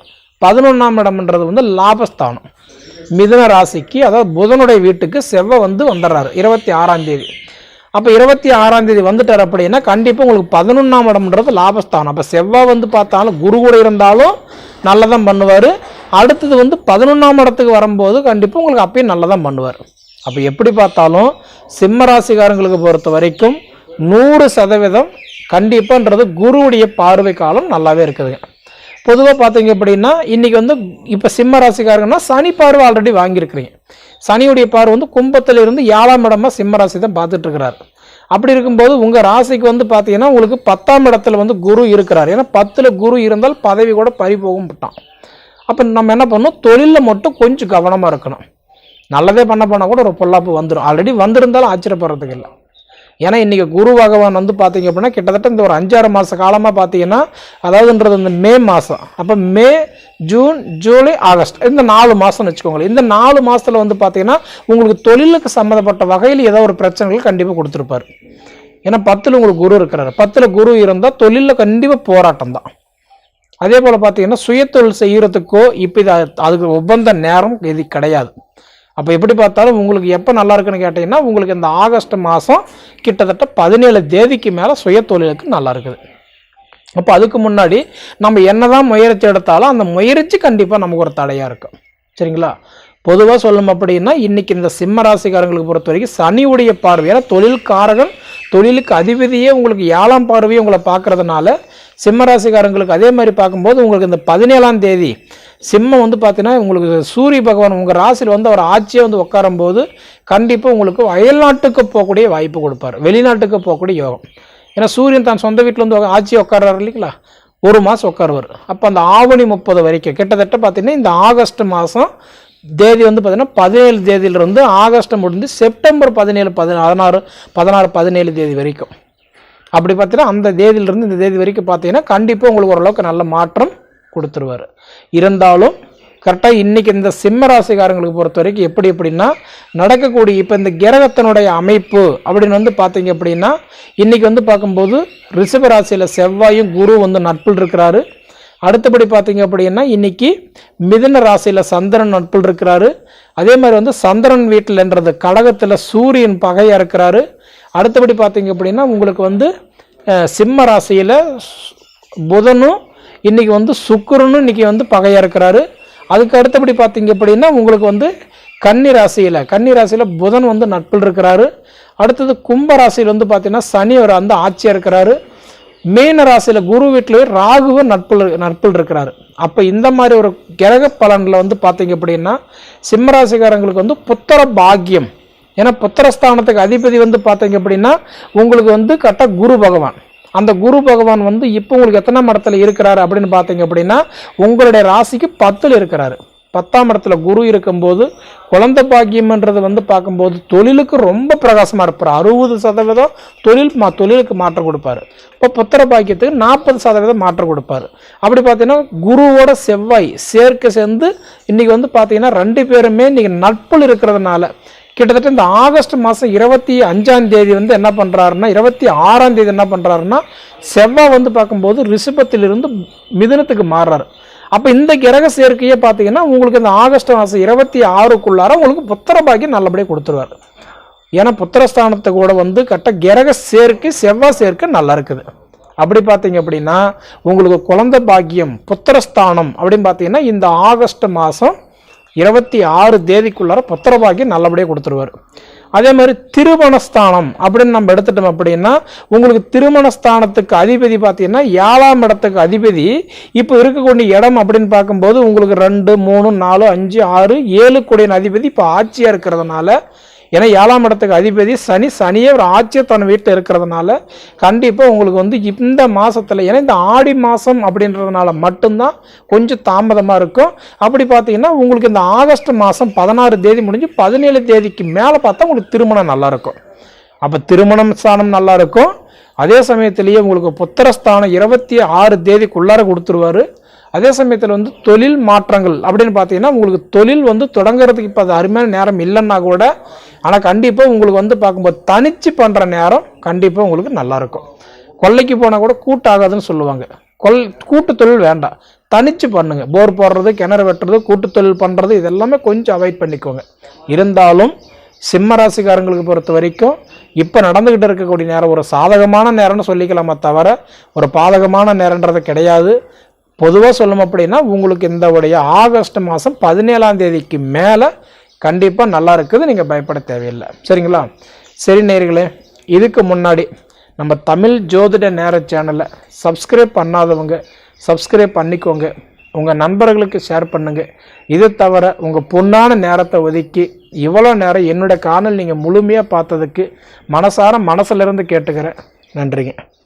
11ஆம் இடம்ன்றது லாபஸ்தானம். மிதுன ராசிக்கு அதாவது புதனுடைய வீட்டுக்கு செவ்வாய் வந்துடுறாரு 26ஆம் தேதி. அப்போ 26ஆம் தேதி வந்துட்டார் அப்படின்னா கண்டிப்பாக உங்களுக்கு 11ஆம் இடம்ன்றது லாபஸ்தானம். அப்போ செவ்வாய் பார்த்தாலும் குரு கூட இருந்தாலும் நல்லதான் பண்ணுவார். அடுத்தது 11ஆம் இடத்துக்கு வரும்போது கண்டிப்பாக உங்களுக்கு அப்பயும் நல்லதான் பண்ணுவார். அப்போ எப்படி பார்த்தாலும் சிம்ம ராசிக்காரங்களுக்கு பொறுத்த வரைக்கும் 100% கண்டிப்பான்றது குருவுடைய பார்வை காலம் நல்லாவே இருக்குதுங்க. பொதுவாக பார்த்தீங்க அப்படின்னா இன்னைக்கு இப்போ சிம்ம ராசிக்காரங்கன்னா சனி பார்வை ஆல்ரெடி வாங்கியிருக்கிறீங்க. சனியுடைய பார்வை கும்பத்தில் இருந்து 7ஆம் இடமா சிம்ம ராசி தான் பார்த்துட்டு இருக்கிறார். அப்படி இருக்கும்போது உங்கள் ராசிக்கு பார்த்தீங்கன்னா உங்களுக்கு 10ஆம் இடத்துல குரு இருக்கிறார். ஏன்னா 10ல் குரு இருந்தால் பதவி கூட பறி போகும் விட்டான். அப்போ நம்ம என்ன பண்ணணும், தொழிலில் மட்டும் கொஞ்சம் கவனமாக இருக்கணும். நல்லதே பண்ணால் கூட ஒரு பொல்லாப்பு வந்துடும். ஆல்ரெடி வந்திருந்தாலும் ஆச்சரியப்படுறதுக்கு இல்லை. ஏன்னா இன்றைக்கி குரு பகவான் பார்த்தீங்க அப்படின்னா கிட்டத்தட்ட இந்த ஒரு 5-6 மாத காலமாக பார்த்தீங்கன்னா அதாவதுன்றது இந்த மே மாதம், அப்போ மே ஜூன் ஜூலை ஆகஸ்ட் இந்த 4 மாதம்னு வச்சுக்கோங்களேன். இந்த 4 மாதத்தில் பார்த்தீங்கன்னா உங்களுக்கு தொழிலுக்கு சம்மந்தப்பட்ட வகையில் ஏதோ ஒரு பிரச்சனைகள் கண்டிப்பாக கொடுத்துருப்பார். ஏன்னா 10ல் உங்களுக்கு குரு இருக்கிறார். 10ல் குரு இருந்தால் தொழிலில் கண்டிப்பாக போராட்டம் தான். அதே போல் பார்த்தீங்கன்னா சுயத்தொழில் செய்கிறதுக்கோ இப்போ இது அதுக்கு உகந்த நேரம் இது கிடையாது. அப்போ எப்படி பார்த்தாலும் உங்களுக்கு எப்போ நல்லா இருக்குன்னு கேட்டிங்கன்னா உங்களுக்கு இந்த ஆகஸ்ட் மாதம் கிட்டத்தட்ட 17 தேதிக்கு மேலே சுய தொழிலுக்கு நல்லா இருக்குது. அப்போ அதுக்கு முன்னாடி நம்ம என்னதான் முயற்சி எடுத்தாலும் அந்த முயற்சி கண்டிப்பாக நமக்கு ஒரு தடையாக இருக்கும். சரிங்களா? பொதுவாக சொல்லணும் அப்படின்னா இன்னைக்கு இந்த சிம்ம ராசிக்காரங்களுக்கு பொறுத்த வரைக்கும் சனியுடைய பார்வை, ஏன்னா தொழில்காரகன் தொழிலுக்கு அதிபதியே உங்களுக்கு 7ஆம் பார்வையை உங்களை பார்க்கறதுனால சிம்மராசிக்காரங்களுக்கு அதே மாதிரி பார்க்கும்போது உங்களுக்கு இந்த 17ஆம் தேதி சிம்மம் வந்து பார்த்தீங்கன்னா உங்களுக்கு சூரிய பகவான் உங்கள் ராசியில் வந்து அவர் ஆட்சியை வந்து உட்காரும்போது கண்டிப்பாக உங்களுக்கு அயல்நாட்டுக்கு போகக்கூடிய வாய்ப்பு கொடுப்பார், வெளிநாட்டுக்கு போகக்கூடிய யோகம். ஏன்னா சூரியன் தான் சொந்த வீட்டில் வந்து ஆட்சியை உட்கார்றாரு இல்லைங்களா, ஒரு மாதம் உட்காருவார். அப்போ அந்த ஆவணி 30 வரைக்கும் கிட்டத்தட்ட பார்த்தீங்கன்னா இந்த ஆகஸ்ட் மாதம் தேதி வந்து பார்த்தீங்கன்னா 17 தேதியிலிருந்து ஆகஸ்ட் முடிந்து செப்டம்பர் 17, 16, 17 தேதி வரைக்கும். அப்படி பார்த்தீங்கன்னா அந்த தேதியிலிருந்து இந்த தேதி வரைக்கும் பார்த்தீங்கன்னா கண்டிப்பாக உங்களுக்கு ஓரளவுக்கு நல்ல மாற்றம் கொடுத்துருவார். இருந்தாலும் கரெக்டாக இன்றைக்கி இந்த சிம்ம ராசிக்காரங்களுக்கு பொறுத்த வரைக்கும் எப்படி எப்படின்னா நடக்கக்கூடிய இப்போ இந்த கிரகத்தினுடைய அமைப்பு அப்படின்னு வந்து பார்த்தீங்க அப்படின்னா இன்றைக்கி வந்து பார்க்கும்போது ரிஷப ராசியில் செவ்வாயும் குரு வந்து நட்பில் இருக்கிறாரு. அடுத்தபடி பார்த்தீங்க அப்படின்னா இன்னைக்கு மிதுன ராசியில் சந்திரன் நட்பில் இருக்கிறாரு. அதே மாதிரி வந்து சந்திரன் வீட்டில்ன்றது கடகத்தில் சூரியன் பகையாக இருக்கிறாரு. அடுத்தபடி பார்த்தீங்க அப்படின்னா உங்களுக்கு வந்து சிம்ம ராசியில் புதனும் இன்னைக்கு வந்து சுக்கிரனும் இன்னைக்கு வந்து பகையாக இருக்கிறாரு. அதுக்கு அடுத்தபடி பார்த்தீங்க அப்படின்னா உங்களுக்கு வந்து கன்னி ராசியில் புதன் வந்து நட்பில் இருக்கிறாரு. அடுத்தது கும்ப ராசியில் வந்து பார்த்தீங்கன்னா சனி அவர் வந்து ஆட்சியாக இருக்கிறாரு. மீன ராசியில் குரு வீட்டில் ராகுவ நட்பில் இருக்கிறாரு. அப்போ இந்த மாதிரி ஒரு கிரக பலனில் வந்து பார்த்தீங்க அப்படின்னா சிம்மராசிக்காரங்களுக்கு வந்து புத்திர பாக்கியம், ஏன்னா புத்திரஸ்தானத்துக்கு அதிபதி வந்து பார்த்தீங்க அப்படின்னா உங்களுக்கு வந்து கரெக்டாக குரு பகவான். அந்த குரு பகவான் வந்து இப்போ உங்களுக்கு எத்தனாம் இடத்துல இருக்கிறாரு அப்படின்னு பார்த்தீங்க அப்படின்னா உங்களுடைய ராசிக்கு 10ல் இருக்கிறாரு. 10ஆம் இடத்துல குரு இருக்கும்போது குழந்தை பாக்கியம்ன்றது வந்து பார்க்கும்போது தொழிலுக்கு ரொம்ப பிரகாசமாக இருப்பார். 60% தொழிலுக்கு மாற்றம் கொடுப்பாரு. இப்போ புத்திர பாக்கியத்துக்கு 40% மாற்றம் கொடுப்பாரு. அப்படி பார்த்தீங்கன்னா குருவோட செவ்வாய் சேர்க்கை சேர்ந்து இன்னைக்கு வந்து பார்த்தீங்கன்னா 2 பேருமே இன்னைக்கு நட்பில் இருக்கிறதுனால கிட்டத்தட்ட இந்த ஆகஸ்ட் மாதம் 25ஆம் தேதி வந்து என்ன பண்ணுறாருன்னா 26ஆம் தேதி என்ன பண்ணுறாருன்னா செவ்வாய் வந்து பார்க்கும்போது ரிஷபத்திலிருந்து மிதுனத்துக்கு மாறுறாரு. அப்போ இந்த கிரக சேர்க்கையே பார்த்தீங்கன்னா உங்களுக்கு இந்த ஆகஸ்ட் மாதம் 26க்குள்ளார உங்களுக்கு புத்திர பாக்கியம் நல்லபடியாக கொடுத்துருவார். ஏன்னா புத்திரஸ்தானத்தை கூட வந்து கரெக்டாக கிரக சேர்க்கை செவ்வாய் சேர்க்கை நல்லா இருக்குது. அப்படி பார்த்தீங்க அப்படின்னா உங்களுக்கு குழந்தை பாக்கியம் புத்திரஸ்தானம் அப்படின்னு பார்த்தீங்கன்னா இந்த ஆகஸ்ட் மாதம் 26 தேதிக்குள்ளார புத்திர பாக்கியம் நல்லபடியாக கொடுத்துருவார். அதே மாதிரி திருமணஸ்தானம் அப்படின்னு நம்ம எடுத்துட்டோம் அப்படின்னா உங்களுக்கு திருமணஸ்தானத்துக்கு அதிபதி பார்த்தீங்கன்னா 7ஆம் இடத்துக்கு அதிபதி இப்போ இருக்கக்கூடிய இடம் அப்படின்னு பார்க்கும்போது உங்களுக்கு 2, 3, 4, 5, 6, 7 கூடிய அதிபதி இப்போ ஆட்சியாக இருக்கிறதுனால, ஏன்னா 7ஆம் இடத்துக்கு அதிபதி சனியே ஒரு ஆட்சியை தன் வீட்டில் இருக்கிறதுனால கண்டிப்பாக உங்களுக்கு வந்து இந்த மாதத்தில், ஏன்னா இந்த ஆடி மாதம் அப்படின்றதுனால மட்டும்தான் கொஞ்சம் தாமதமாக இருக்கும். அப்படி பார்த்தீங்கன்னா உங்களுக்கு இந்த ஆகஸ்ட் மாதம் 16 தேதி முடிஞ்சு 17 தேதிக்கு மேலே பார்த்தா உங்களுக்கு திருமணம் நல்லாயிருக்கும். அப்போ திருமணம் ஸ்தானம் நல்லாயிருக்கும். அதே சமயத்திலேயே உங்களுக்கு புத்திரஸ்தானம் 26 தேதிக்குள்ளார கொடுத்துருவார். அதே சமயத்தில் வந்து தொழில் மாற்றங்கள் அப்படின்னு பார்த்தீங்கன்னா உங்களுக்கு தொழில் வந்து தொடங்குறதுக்கு இப்போ அது அருமையான நேரம் இல்லைன்னா கூட, ஆனால் கண்டிப்பாக உங்களுக்கு வந்து பார்க்கும்போது தனிச்சு பண்ணுற நேரம் கண்டிப்பாக உங்களுக்கு நல்லாயிருக்கும். கொல்லைக்கு போனால் கூட கூட்டாகாதுன்னு சொல்லுவாங்க. கூட்டு தொழில் வேண்டாம், தனிச்சு பண்ணுங்க. போர் போடுறது, கிணறு வெட்டுறது, கூட்டு தொழில் பண்ணுறது இதெல்லாமே கொஞ்சம் அவாய்ட் பண்ணிக்கோங்க. இருந்தாலும் சிம்ம ராசிக்காரங்களுக்கு பொறுத்த வரைக்கும் இப்போ நடந்துக்கிட்டு இருக்கக்கூடிய நேரம் ஒரு சாதகமான நேரம்னு சொல்லிக்கலாமா தவிர ஒரு பாதகமான நேரன்றது கிடையாது. பொதுவாக சொல்லணும் அப்படின்னா உங்களுக்கு இந்த உடைய ஆகஸ்ட் மாதம் 17ஆம் தேதிக்கு மேலே கண்டிப்பாக நல்லா இருக்குது, நீங்கள் பயப்பட தேவையில்லை. சரிங்களா? சரி நேயர்களே, இதுக்கு முன்னாடி நம்ம தமிழ் ஜோதிட நேர சேனலை சப்ஸ்கிரைப் பண்ணாதவங்க சப்ஸ்கிரைப் பண்ணிக்கோங்க, உங்கள் நண்பர்களுக்கு ஷேர் பண்ணுங்கள். இது தவிர உங்கள் பொன்னான நேரத்தை ஒதுக்கி இவ்வளோ நேரம் என்னோடய காணல் நீங்கள் முழுமையாக பார்த்ததுக்கு மனசிலிருந்து கேட்டுக்கிறேன். நன்றிங்க.